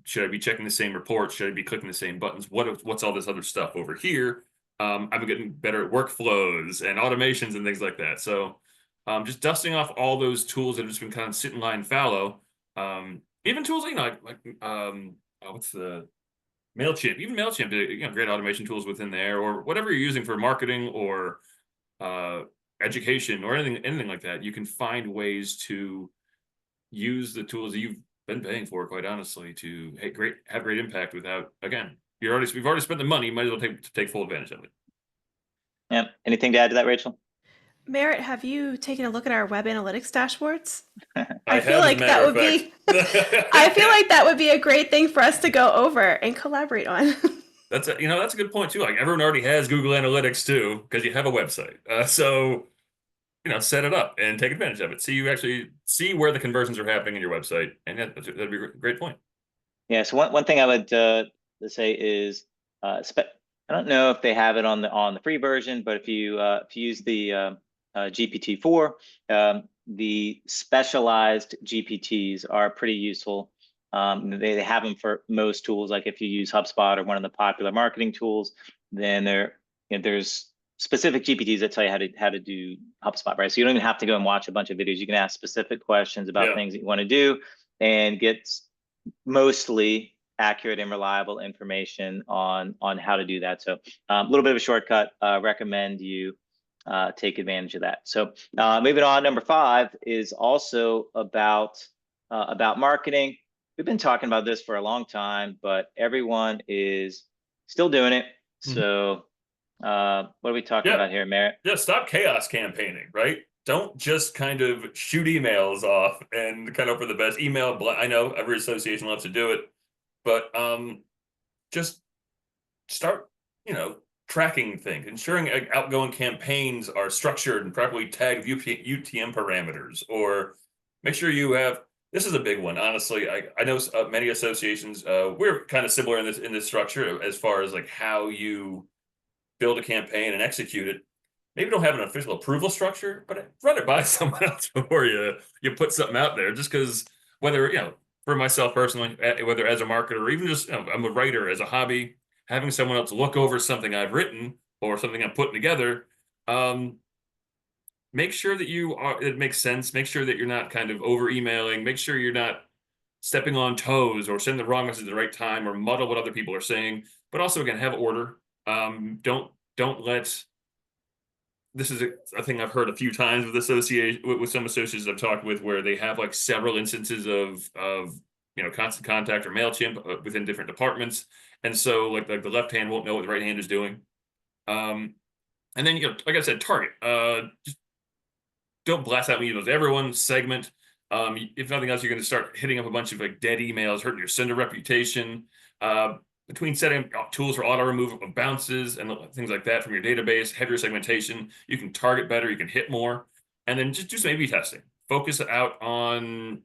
Speaker 1: Should I be checking the same reports? Should I be clicking the same buttons? What's all this other stuff over here? I've been getting better at workflows and automations and things like that. So just dusting off all those tools that have just been kind of sitting lying fallow. Even tools, what's the MailChimp? Even MailChimp, great automation tools within there, or whatever you're using for marketing or education or anything like that. You can find ways to use the tools that you've been paying for, quite honestly, to have great impact without, again, we've already spent the money, might as well take full advantage of it.
Speaker 3: Yeah. Anything to add to that, Rachel?
Speaker 2: Merritt, have you taken a look at our web analytics dashboards?
Speaker 1: I
Speaker 2: feel
Speaker 1: have, as a
Speaker 2: like that
Speaker 1: matter of
Speaker 2: would be
Speaker 1: fact.
Speaker 2: I feel like that would be a great thing for us to go over and collaborate on.
Speaker 1: That's a good point too. Like everyone already has Google Analytics too, because you have a website. So set it up and take advantage of it. So you actually see where the conversions are happening in your website, and that'd be a great point.
Speaker 3: Yeah. So one thing I would say is, I don't know if they have it on the free version, but if you use the GPT-4, the specialized GPTs are pretty useful. They have them for most tools. Like if you use HubSpot or one of the popular marketing tools, then there's specific GPTs that tell you how to do HubSpot, right? So you don't even have to go and watch a bunch of videos. You can ask specific questions about things that you want to do and get mostly accurate and reliable information on how to do that. So a little bit of a shortcut. Recommend you take advantage of that. So moving on, number 5 is also about marketing. We've been talking about this for a long time, but everyone is still doing it. So what are we talking about here, Merritt?
Speaker 1: Yeah, stop chaos campaigning, right? Don't just kind of shoot emails off and kind of for the best email. I know every association loves to do it, but just start, tracking things, ensuring outgoing campaigns are structured and properly tagged UTM parameters, or make sure you have. This is a big one, honestly. I know many associations. We're kind of similar in this structure as far as like how you build a campaign and execute it. Maybe don't have an official approval structure, but run it by someone else before you put something out there. Just because whether for myself personally, whether as a marketer or even just I'm a writer as a hobby, having someone else look over something I've written or something I'm putting together, make sure that it makes sense. Make sure that you're not kind of over emailing. Make sure you're not stepping on toes or sending the wrong message at the right time or muddle what other people are saying. But also, again, have order. Don't let this is a thing I've heard a few times with with some associates I've talked with, where they have like several instances of Constant Contact or Mailchimp within different departments, and so like the left hand won't know what the right hand is doing. And then like I said, target. Just don't blast out emails to everyone. Segment. If nothing else, you're going to start hitting up a bunch of like dead emails, hurting your sender reputation. Between setting up tools for auto removal of bounces and things like that from your database, heavier segmentation, you can target better, you can hit more, and then just do some A/B testing. Focus out on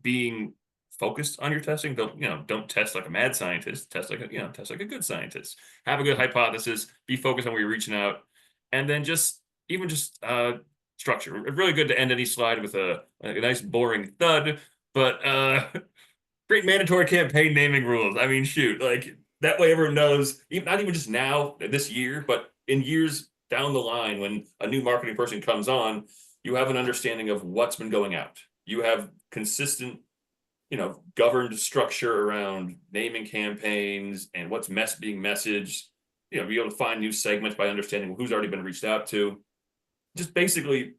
Speaker 1: being focused on your testing. Don't test like a mad scientist. Test like a good scientist. Have a good hypothesis. Be focused on where you're reaching out, and then just structure. Really good to end any slide with a nice boring thud, but create mandatory campaign naming rules. I mean, shoot, like that way everyone knows, not even just now, this year, but in years down the line when a new marketing person comes on, you have an understanding of what's been going out. You have consistent, governed structure around naming campaigns and what's being messaged. Be able to find new segments by understanding who's already been reached out to. Just basically,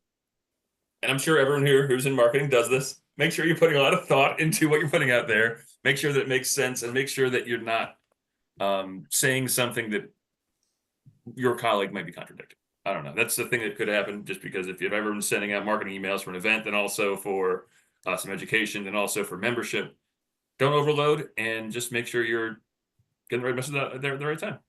Speaker 1: and I'm sure everyone here who's in marketing does this, make sure you're putting a lot of thought into what you're putting out there. Make sure that it makes sense, and make sure that you're not saying something that your colleague might be contradicting. I don't know. That's the thing that could happen, just because if you've ever been sending out marketing emails for an event, then also for some education, and also for membership, don't overload, and just make sure you're getting the right message out there at the right time.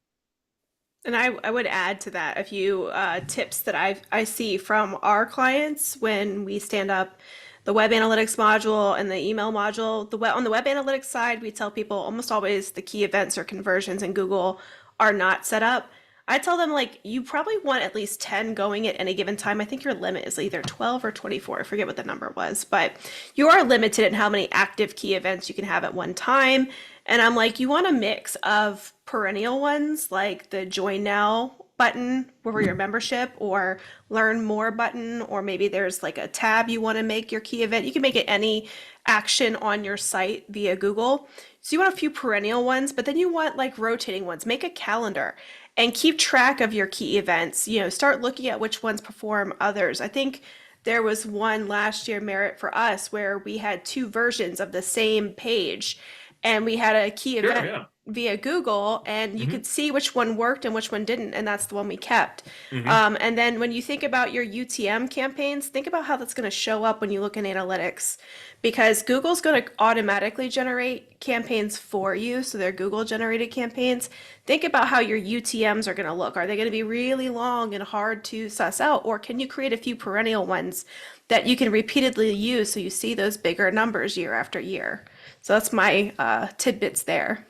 Speaker 2: And I would add to that a few tips that I see from our clients when we stand up the web analytics module and the email module. On the web analytics side, we tell people almost always the key events or conversions in Google are not set up. I tell them, like, you probably want at least 10 going at any given time. I think your limit is either 12 or 24. I forget what the number was, but you are limited in how many active key events you can have at one time. And I'm like, you want a mix of perennial ones like the join now button for your membership, or learn more button, or maybe there's like a tab you want to make your key event. You can make it any action on your site via Google. So you want a few perennial ones, but then you want like rotating ones. Make a calendar and keep track of your key events. Start looking at which ones perform others. I think there was one last year, Merit, for us, where we had two versions of the same page, and we had a key
Speaker 1: Sure,
Speaker 2: event
Speaker 1: yeah.
Speaker 2: via Google, and you could see which one worked and which one didn't, and that's the one we kept.
Speaker 1: Mhm.
Speaker 2: And then when you think about your UTM campaigns, think about how that's going to show up when you look in analytics, because Google's going to automatically generate campaigns for you, so they're Google generated campaigns. Think about how your UTMs are going to look. Are they going to be really long and hard to suss out, or can you create a few perennial ones that you can repeatedly use so you see those bigger numbers year after year? So that's my tidbits there.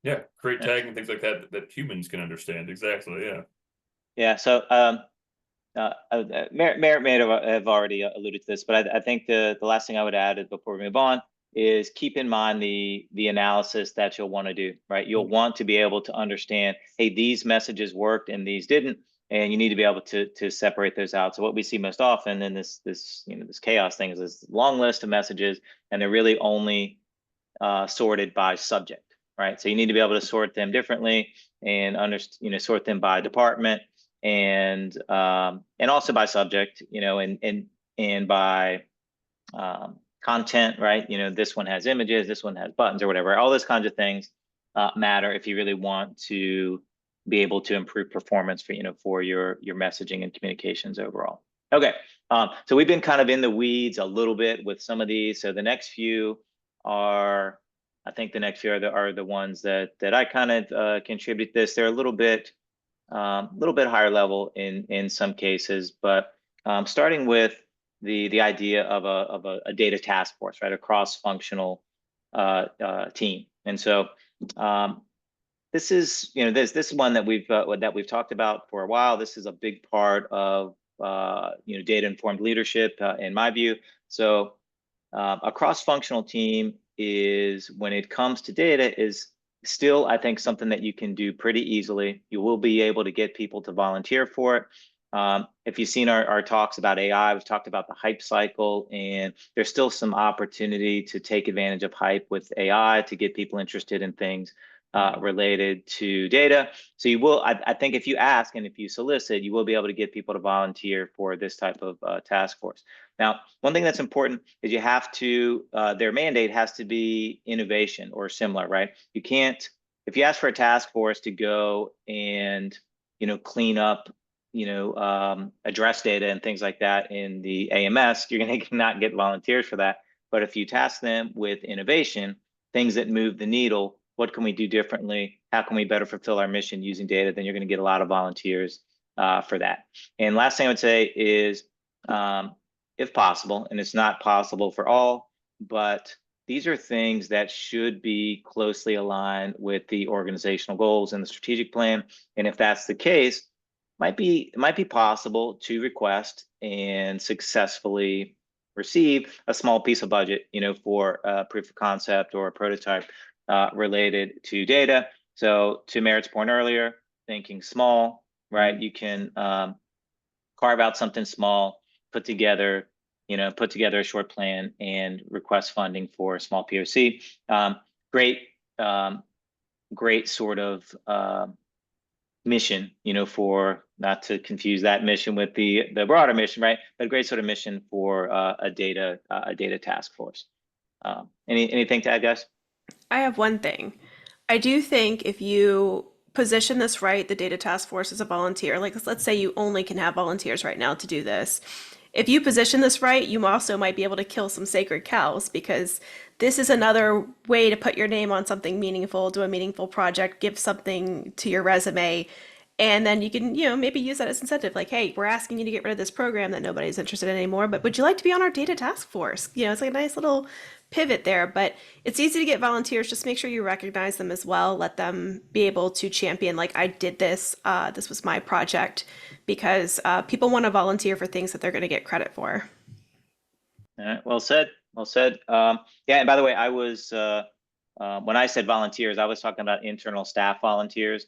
Speaker 1: Yeah, create tagging and things like that humans can understand. Exactly. Yeah.
Speaker 3: Yeah. So Merritt may have already alluded to this, but I think the last thing I would add before we move on is keep in mind the analysis that you'll want to do, right? You'll want to be able to understand, hey, these messages worked and these didn't, and you need to be able to separate those out. So what we see most often in this chaos thing is this long list of messages, and they're really only sorted by subject, right? So you need to be able to sort them differently, and sort them by department, and also by subject, and by content, right? This one has images, this one has buttons, or whatever. All those kinds of things matter if you really want to be able to improve performance for your messaging and communications overall. Okay, so we've been kind of in the weeds a little bit with some of these. So the next few are, I think the next few are the ones that I kind of contribute this. They're a little bit higher level in some cases, but starting with the idea of a data task force, right? A cross-functional team. And so this is this one that we've talked about for a while. This is a big part of data-informed leadership in my view. So a cross-functional team is, when it comes to data, is still, I think, something that you can do pretty easily. You will be able to get people to volunteer for it. If you've seen our talks about AI, we've talked about the hype cycle, and there's still some opportunity to take advantage of hype with AI to get people interested in things. related to data. So you will, I think if you ask and if you solicit, you will be able to get people to volunteer for this type of task force. Now, one thing that's important is you have to, their mandate has to be innovation or similar, right? You can't, if you ask for a task force to go and, clean up, address data and things like that in the AMS, you're going to not get volunteers for that. But if you task them with innovation, things that move the needle, what can we do differently? How can we better fulfill our mission using data? Then you're going to get a lot of volunteers for that. And last thing I would say is, if possible, and it's not possible for all, but these are things that should be closely aligned with the organizational goals and the strategic plan. And if that's the case, it might be possible to request and successfully receive a small piece of budget, for a proof of concept or a prototype related to data. So to Merritt's point earlier, thinking small, right? You can carve out something small, put together a short plan and request funding for a small POC. Great sort of mission, for, not to confuse that mission with the broader mission, right? But a great sort of mission for a data task force. Anything to add, guys?
Speaker 2: I have one thing. I do think if you position this right, the data task force as a volunteer, like let's say you only can have volunteers right now to do this. If you position this right, you also might be able to kill some sacred cows because this is another way to put your name on something meaningful, do a meaningful project, give something to your resume, and then you can, maybe use that as incentive. Like, hey, we're asking you to get rid of this program that nobody's interested in anymore, but would you like to be on our data task force? It's like a nice little pivot there, but it's easy to get volunteers. Just make sure you recognize them as well. Let them be able to champion, like, I did this, this was my project, because people want to volunteer for things that they're going to get credit for.
Speaker 3: All right, well said. Well said. Yeah, and by the way, I was when I said volunteers, I was talking about internal staff volunteers.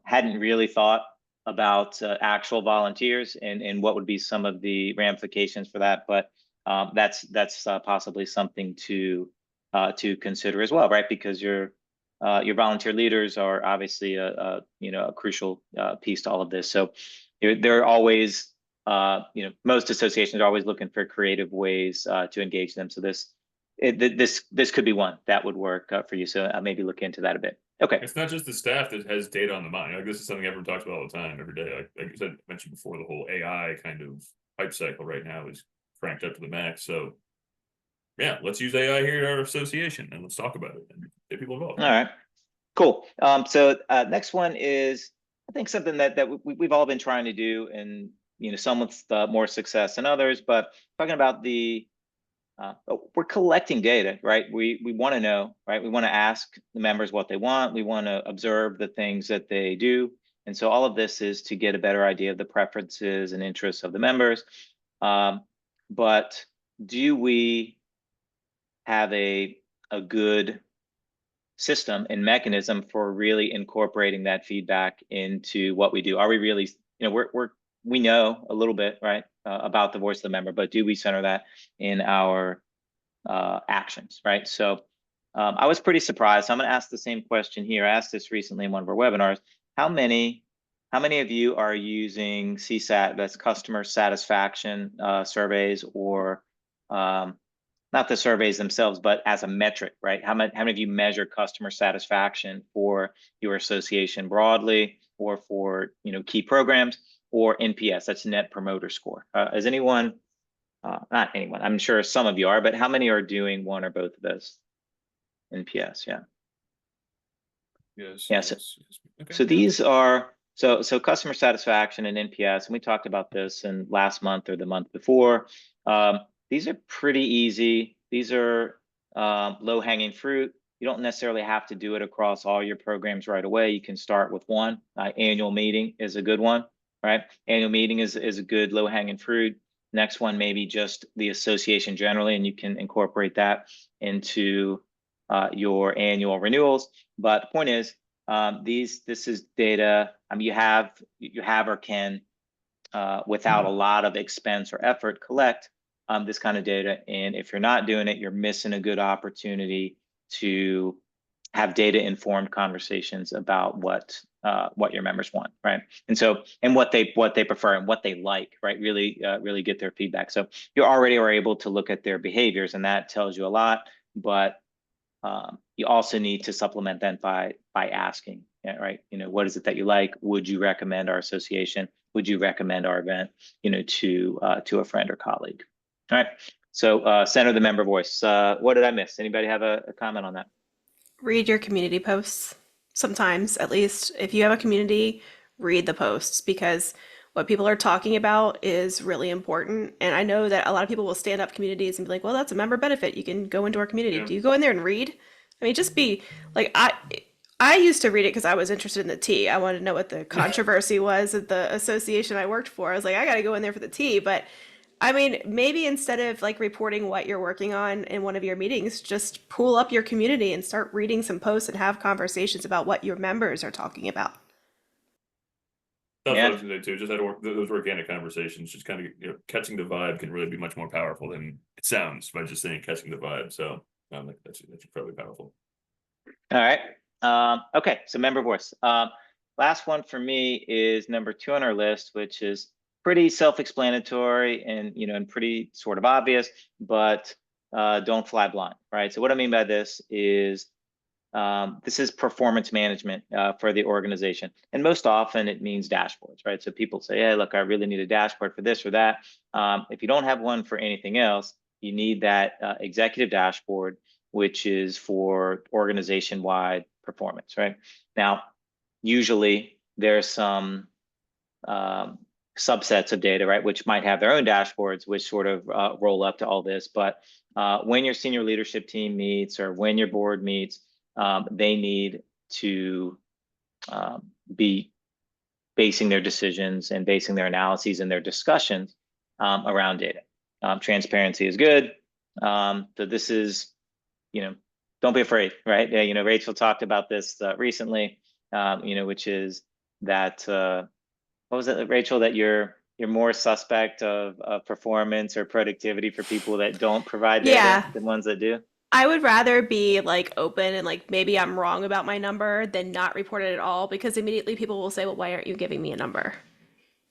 Speaker 3: Hadn't really thought about actual volunteers and what would be some of the ramifications for that, but that's possibly something to consider as well, right? Because your volunteer leaders are obviously a crucial piece to all of this. So they're always most associations are always looking for creative ways to engage them. So this could be one that would work for you. So I'll maybe look into that a bit. Okay.
Speaker 1: It's not just the staff that has data on the mind. Like, this is something everyone talks about all the time, every day. Like you said, mentioned before, the whole AI kind of hype cycle right now is cranked up to the max. So yeah, let's use AI here at our association and let's talk about it and get people involved.
Speaker 3: All right, cool. So next one is, I think, something that we've all been trying to do, and some with more success than others. But talking about we're collecting data, right? We want to know, right? We want to ask the members what they want. We want to observe the things that they do. And so all of this is to get a better idea of the preferences and interests of the members. But do we have a good system and mechanism for really incorporating that feedback into what we do? Are we really, we know a little bit, right, about the voice of the member, but do we center that in our actions, right? So I was pretty surprised. So I'm going to ask the same question here. I asked this recently in one of our webinars. How many of you are using CSAT, that's customer satisfaction surveys, or not the surveys themselves, but as a metric, right? How many of you measure customer satisfaction for your association broadly, or for key programs, or NPS? That's Net Promoter Score. Is anyone? Not anyone. I'm sure some of you are, but how many are doing one or both of those? NPS, yeah.
Speaker 1: Yes.
Speaker 3: Yeah. So these are so customer satisfaction and NPS, and we talked about this in last month or the month before. These are pretty easy. These are low-hanging fruit. You don't necessarily have to do it across all your programs right away. You can start with one. Annual meeting is a good one, right? Annual meeting is a good low-hanging fruit. Next one, maybe just the association generally, and you can incorporate that into your annual renewals. But the point is, this is data you have or can, without a lot of expense or effort, collect this kind of data. And if you're not doing it, you're missing a good opportunity to have data informed conversations about what your members want, right? And so, and what they prefer and what they like, right? Really get their feedback. So you already are able to look at their behaviors, and that tells you a lot. But you also need to supplement that by asking, yeah, right? What is it that you like? Would you recommend our association? Would you recommend our event, to a friend or colleague? All right. So center the member voice. What did I miss? Anybody have a comment on that?
Speaker 2: Read your community posts sometimes, at least. If you have a community, read the posts because what people are talking about is really important. And I know that a lot of people will stand up communities and be like, well, that's a member benefit. You can go into our community.
Speaker 1: Yeah.
Speaker 2: Do you go in there and read? I mean, just be like, I used to read it because I was interested in the tea. I wanted to know what the controversy was at the association I worked for. I was like, I got to go in there for the tea. But I mean, maybe instead of like reporting what you're working on in one of your meetings, just pull up your community and start reading some posts and have conversations about what your members are talking about.
Speaker 1: That's what I
Speaker 3: Yeah.
Speaker 1: was gonna say too. Just had those organic conversations, just kind of catching the vibe can really be much more powerful than it sounds by just saying catching the vibe. So that's incredibly powerful.
Speaker 3: All right. Okay. So member voice. Last one for me is number 2 on our list, which is pretty self-explanatory and pretty sort of obvious, but don't fly blind, right? So what I mean by this is performance management for the organization. And most often it means dashboards, right? So people say, hey, look, I really need a dashboard for this or that. If you don't have one for anything else, you need that executive dashboard, which is for organization-wide performance, right? Now, usually there's some subsets of data, right, which might have their own dashboards, which sort of roll up to all this. But when your senior leadership team meets or when your board meets, they need to be basing their decisions and basing their analyses and their discussions around data. Transparency is good. So this is, don't be afraid, right? Rachel talked about this recently, which is that, what was it, Rachel, that you're more suspect of performance or productivity for people that don't provide data
Speaker 2: Yeah,
Speaker 3: than ones that do?
Speaker 2: I would rather be like open and like maybe I'm wrong about my number than not report it at all because immediately people will say, well, why aren't you giving me a number?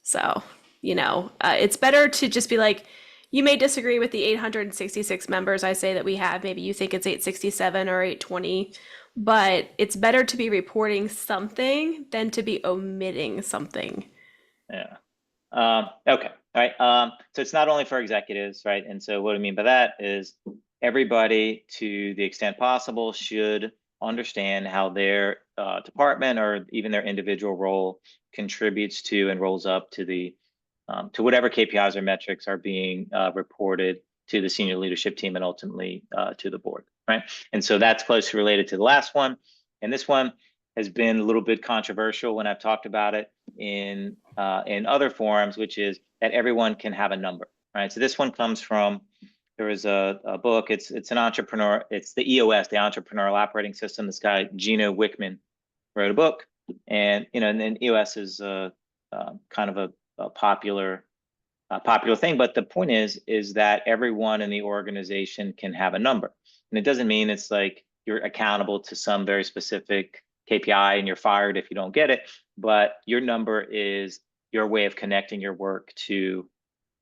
Speaker 2: So, it's better to just be like, you may disagree with the 866 members I say that we have. Maybe you think it's 867 or 820, but it's better to be reporting something than to be omitting something.
Speaker 3: Yeah. Okay. All right. So it's not only for executives, right? And so what I mean by that is everybody, to the extent possible, should understand how their department or even their individual role contributes to and rolls up to whatever KPIs or metrics are being reported to the senior leadership team and ultimately to the board, right? And so that's closely related to the last one. And this one has been a little bit controversial when I've talked about it in other forums, which is that everyone can have a number, right? So this one comes from, there was a book, it's an entrepreneur, it's the EOS, the Entrepreneurial Operating System. This guy, Gino Wickman, wrote a book, and and then EOS is kind of a popular thing. But the point is that everyone in the organization can have a number, and it doesn't mean it's like you're accountable to some very specific KPI and you're fired if you don't get it. But your number is your way of connecting your work to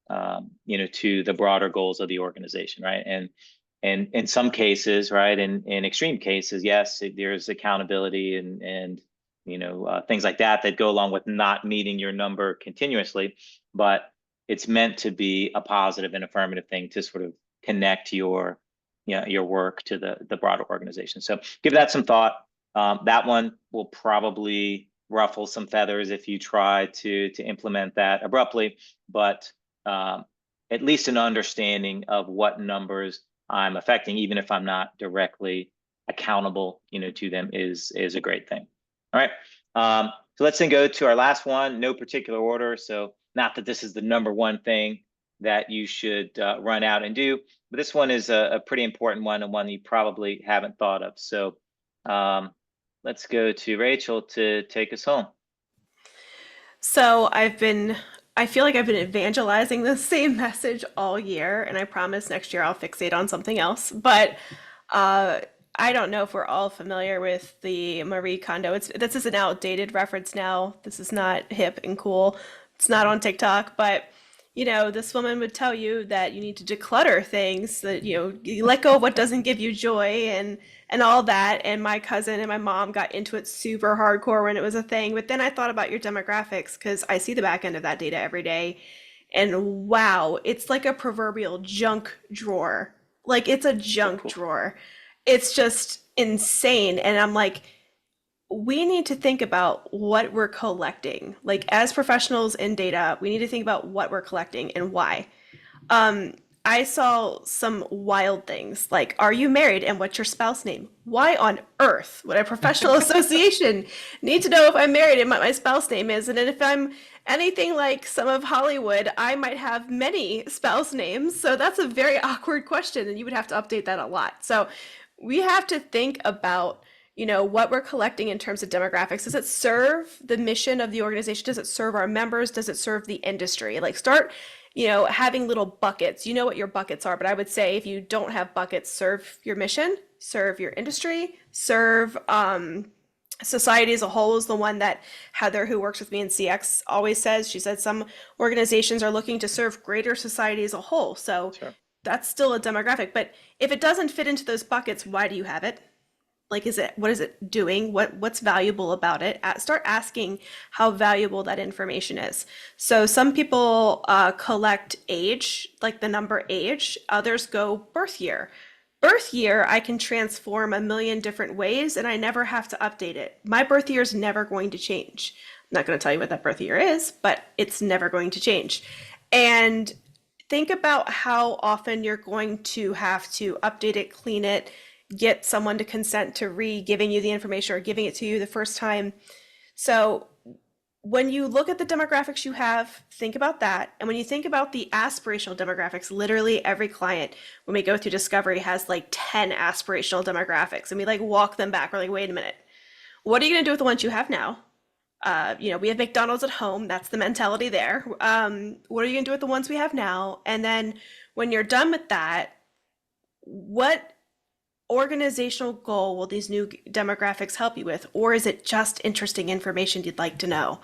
Speaker 3: to the broader goals of the organization, right? And in some cases, right, in extreme cases, yes, there's accountability and things like that go along with not meeting your number continuously, but it's meant to be a positive and affirmative thing to sort of connect your work to the broader organization. So give that some thought. That one will probably ruffle some feathers if you try to implement that abruptly, but at least an understanding of what numbers I'm affecting, even if I'm not directly accountable, to them is a great thing. All right. So let's then go to our last one, no particular order. So not that this is the number one thing that you should run out and do, but this one is a pretty important one and one you probably haven't thought of. So let's go to Rachel to take us home.
Speaker 2: So I feel like I've been evangelizing the same message all year, and I promise next year I'll fixate on something else. But I don't know if we're all familiar with the Marie Kondo. This is an outdated reference now. This is not hip and cool. It's not on TikTok, but this woman would tell you that you need to declutter things, that you let go of what doesn't give you joy and all that. And my cousin and my mom got into it super hardcore when it was a thing. But then I thought about your demographics because I see the back end of that data every day. And wow, it's like a proverbial junk drawer. Like it's a junk drawer. It's just insane. And I'm like, we need to think about what we're collecting. Like as professionals in data, we need to think about what we're collecting and why. Um, I saw some wild things like, are you married and what's your spouse name? Why on earth would a professional association need to know if I'm married and what my spouse name is? And then if I'm anything like some of Hollywood, I might have many spouse names. So that's a very awkward question, and you would have to update that a lot. So we have to think about what we're collecting in terms of demographics. Does it serve the mission of the organization? Does it serve our members? Does it serve the industry? Like start having little buckets. You know what your buckets are, but I would say if you don't have buckets, serve your mission, serve your industry, serve society as a whole is the one that Heather, who works with me in CX, always says. She said some organizations are looking to serve greater society as a whole. So
Speaker 3: Sure.
Speaker 2: that's still a demographic. But if it doesn't fit into those buckets, why do you have it? Like, what is it doing? What's valuable about it? Start asking how valuable that information is. So some people collect age, like the number age. Others go birth year. Birth year, I can transform a million different ways, and I never have to update it. My birth year is never going to change. I'm not going to tell you what that birth year is, but it's never going to change. And think about how often you're going to have to update it, clean it, get someone to consent to giving you the information or giving it to you the first time. So when you look at the demographics you have, think about that. And when you think about the aspirational demographics, literally every client, when we go through discovery, has like 10 aspirational demographics. And we like walk them back. We're like, wait a minute. What are you going to do with the ones you have now? We have McDonald's at home. That's the mentality there. What are you going to do with the ones we have now? And then when you're done with that, what organizational goal will these new demographics help you with? Or is it just interesting information you'd like to know?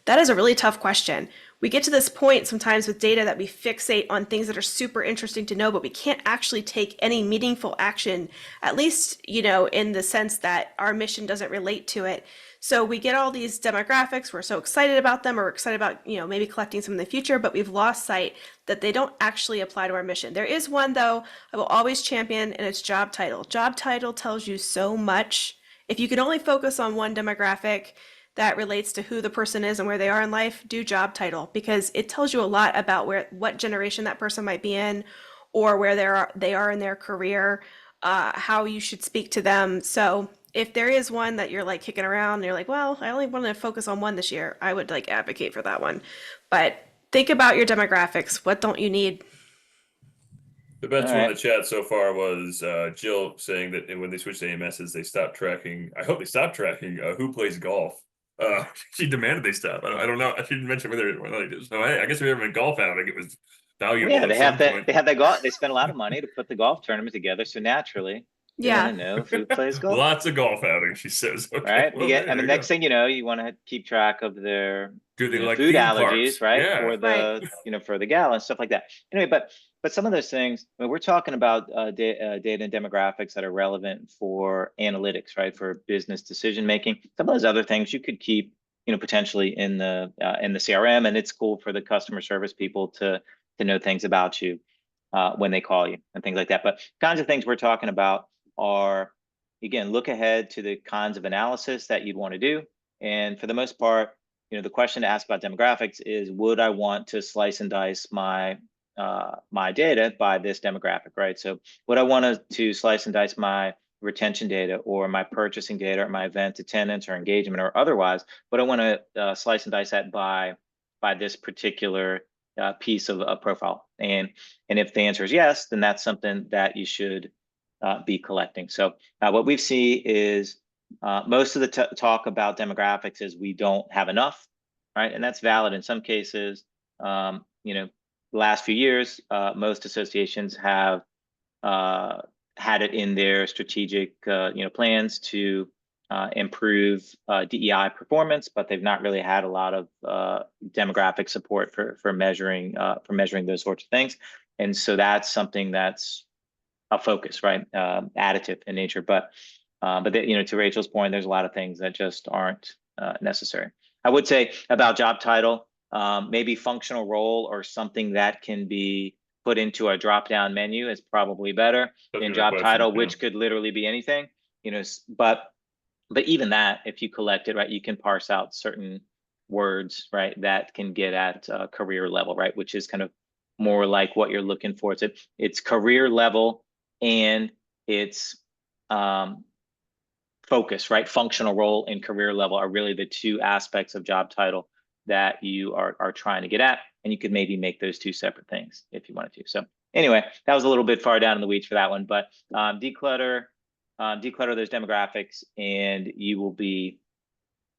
Speaker 2: That is a really tough question. We get to this point sometimes with data that we fixate on things that are super interesting to know, but we can't actually take any meaningful action, at least, in the sense that our mission doesn't relate to it. So we get all these demographics, we're so excited about them, or we're excited about, maybe collecting some in the future, but we've lost sight that they don't actually apply to our mission. There is one, though, I will always champion, and it's job title. Job title tells you so much. If you can only focus on one demographic that relates to who the person is and where they are in life, do job title, because it tells you a lot about what generation that person might be in, or where they are in their career, how you should speak to them. So if there is one that you're like kicking around and you're like, well, I only want to focus on one this year, I would like advocate for that one. But think about your demographics. What don't you need?
Speaker 1: The best
Speaker 3: All
Speaker 1: one in
Speaker 3: right.
Speaker 1: the chat so far was Jill saying that when they switched to AMSs, they stopped tracking. I hope they stopped tracking who plays golf. She demanded they stop. I don't know. She didn't mention whether they did. So I guess if you're ever in golf outing, it was valuable
Speaker 3: Yeah,
Speaker 1: at some point.
Speaker 3: they have that golf. They spend a lot of money to put the golf tournament together, so naturally they want
Speaker 2: Yeah.
Speaker 3: to know who plays golf.
Speaker 1: Lots of golf outings, she says. Okay,
Speaker 3: Right?
Speaker 1: well, there you
Speaker 3: Next
Speaker 1: go.
Speaker 3: thing you know, you want to keep track of their
Speaker 1: Do they like
Speaker 3: food
Speaker 1: theme
Speaker 3: allergies,
Speaker 1: parks?
Speaker 3: right?
Speaker 1: Yeah.
Speaker 3: For the
Speaker 2: Right.
Speaker 3: for the gal and stuff like that. Anyway, but some of those things, when we're talking about data and demographics that are relevant for analytics, right? For business decision making. Some of those other things you could keep, potentially in the CRM, and it's cool for the customer service people to know things about you when they call you and things like that. But kinds of things we're talking about are, again, look ahead to the kinds of analysis that you'd want to do. And for the most part, the question to ask about demographics is, would I want to slice and dice my my data by this demographic, right? So would I want to slice and dice my retention data or my purchasing data or my event attendance or engagement or otherwise, but I want to slice and dice that by this particular piece of a profile. And if the answer is yes, then that's something that you should be collecting. So what we see is most of the talk about demographics is we don't have enough, right? And that's valid in some cases. The last few years, most associations have had it in their strategic plans to improve DEI performance, but they've not really had a lot of demographic support for measuring those sorts of things. And so that's something that's a focus, right? Additive in nature, but to Rachel's point, there's a lot of things that just aren't necessary. I would say about job title, maybe functional role or something that can be put into a drop-down menu is probably better than job title, which could literally be anything, but even that, if you collect it, right, you can parse out certain words, right, that can get at career level, right, which is kind of more like what you're looking for. It's career level and it's focus, right? Functional role and career level are really the two aspects of job title that you are trying to get at. And you could maybe make those two separate things if you wanted to. So anyway, that was a little bit far down in the weeds for that one, but declutter those demographics and you will be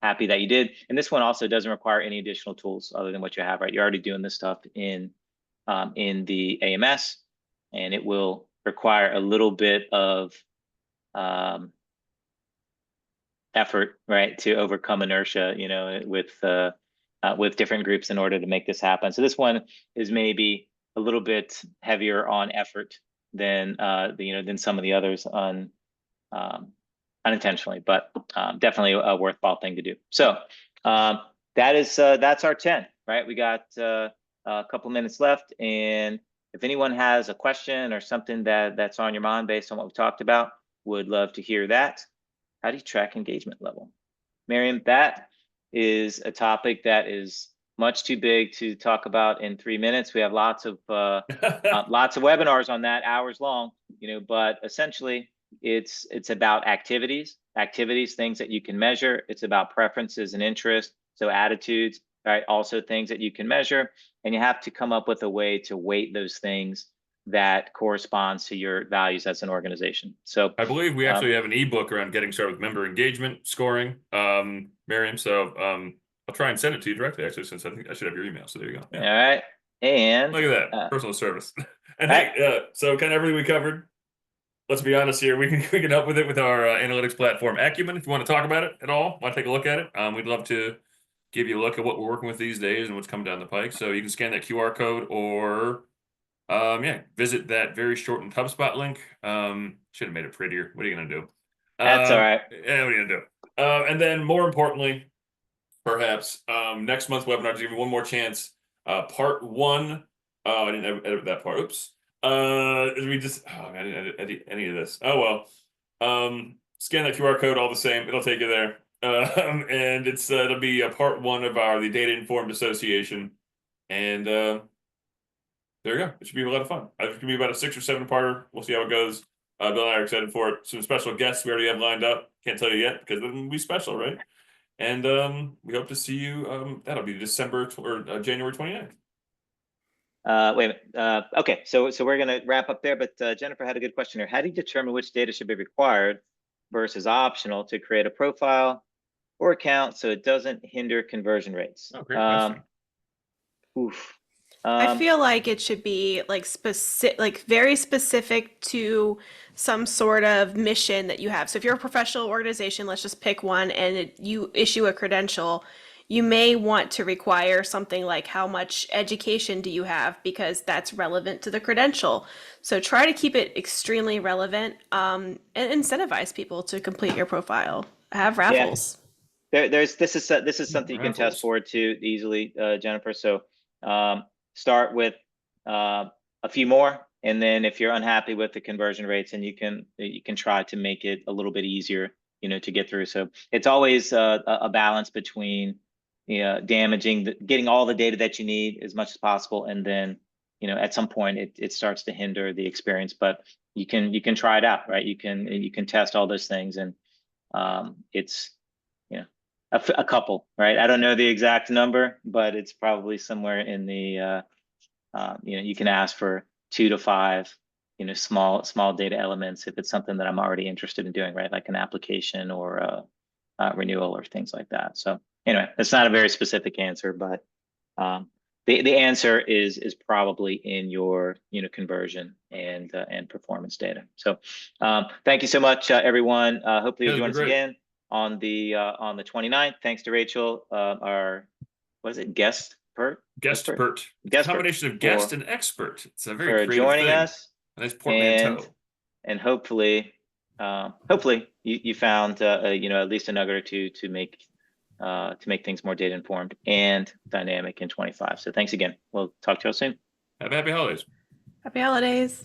Speaker 3: happy that you did. And this one also doesn't require any additional tools other than what you have, right? You're already doing this stuff in the AMS, and it will require a little bit of effort, right, to overcome inertia, with different groups in order to make this happen. So this one is maybe a little bit heavier on effort than than some of the others unintentionally, but definitely a worthwhile thing to do. So that's our 10, right? We got a couple minutes left, and if anyone has a question or something that's on your mind based on what we talked about, would love to hear that. How do you track engagement level? Miriam, that is a topic that is much too big to talk about in 3 minutes. We have lots of webinars on that, hours long, but essentially it's about activities, things that you can measure. It's about preferences and interests, so attitudes, right? Also things that you can measure, and you have to come up with a way to weight those things that corresponds to your values as an organization. So
Speaker 1: I believe we actually have an ebook around getting started with member engagement scoring, Miriam. So I'll try and send it to you directly, actually, since I think I should have your email. So there you go. Yeah.
Speaker 3: All right. And
Speaker 1: look at that, personal service. And hey, so kind of everything we covered. Let's be honest here. We can help with it with our analytics platform Acumen. If you want to talk about it at all, want to take a look at it, we'd love to give you a look at what we're working with these days and what's coming down the pike. So you can scan that QR code or visit that very shortened HubSpot link. Should have made it prettier. What are you gonna do?
Speaker 3: That's all right.
Speaker 1: Yeah, what are you gonna do? And then more importantly, perhaps next month's webinar to give you one more chance. Part 1. Oh, I didn't edit that part. Oops. I didn't edit any of this. Oh well. Scan that QR code all the same. It'll take you there. And it'll be a part 1 of the Data Informed Association. And there you go. It should be a lot of fun. I think it's gonna be about a 6 or 7 parter. We'll see how it goes. Bill and I are excited for it. Some special guests we already have lined up. Can't tell you yet because it'll be special, right? And we hope to see you. That'll be December or January 29th.
Speaker 3: Wait a minute. Okay, so we're gonna wrap up there, but Jennifer had a good question here. How do you determine which data should be required versus optional to create a profile or account so it doesn't hinder conversion rates?
Speaker 1: Oh, great question.
Speaker 2: I feel like it should be very specific to some sort of mission that you have. So if you're a professional organization, let's just pick one, and you issue a credential, you may want to require something like how much education do you have, because that's relevant to the credential. So try to keep it extremely relevant, and incentivize people to complete your profile. Have raffles.
Speaker 3: Yeah. This is something you can test forward to easily, Jennifer. So start with a few more, and then if you're unhappy with the conversion rates, and you can try to make it a little bit easier, to get through. So it's always a balance between getting all the data that you need as much as possible, and then at some point it starts to hinder the experience. But you can try it out, right? You can test all those things, and it's a couple, right? I don't know the exact number, but it's probably somewhere in the you can ask for 2 to 5 small data elements if it's something that I'm already interested in doing, right? Like an application or a renewal or things like that. So anyway, it's not a very specific answer, but the answer is probably in your conversion and performance data. So thank you so much, everyone. Hopefully you'll join us again on the 29th. Thanks to Rachel, our what is it, guest pert?
Speaker 1: Combination of guest and expert. It's a very creative
Speaker 3: joining
Speaker 1: thing.
Speaker 3: us.
Speaker 1: A nice portmanteau.
Speaker 3: And hopefully you found at least a nugget or two to make things more data informed and dynamic in 25. So thanks again. We'll talk to you all soon.
Speaker 1: Happy holidays.
Speaker 2: Happy holidays.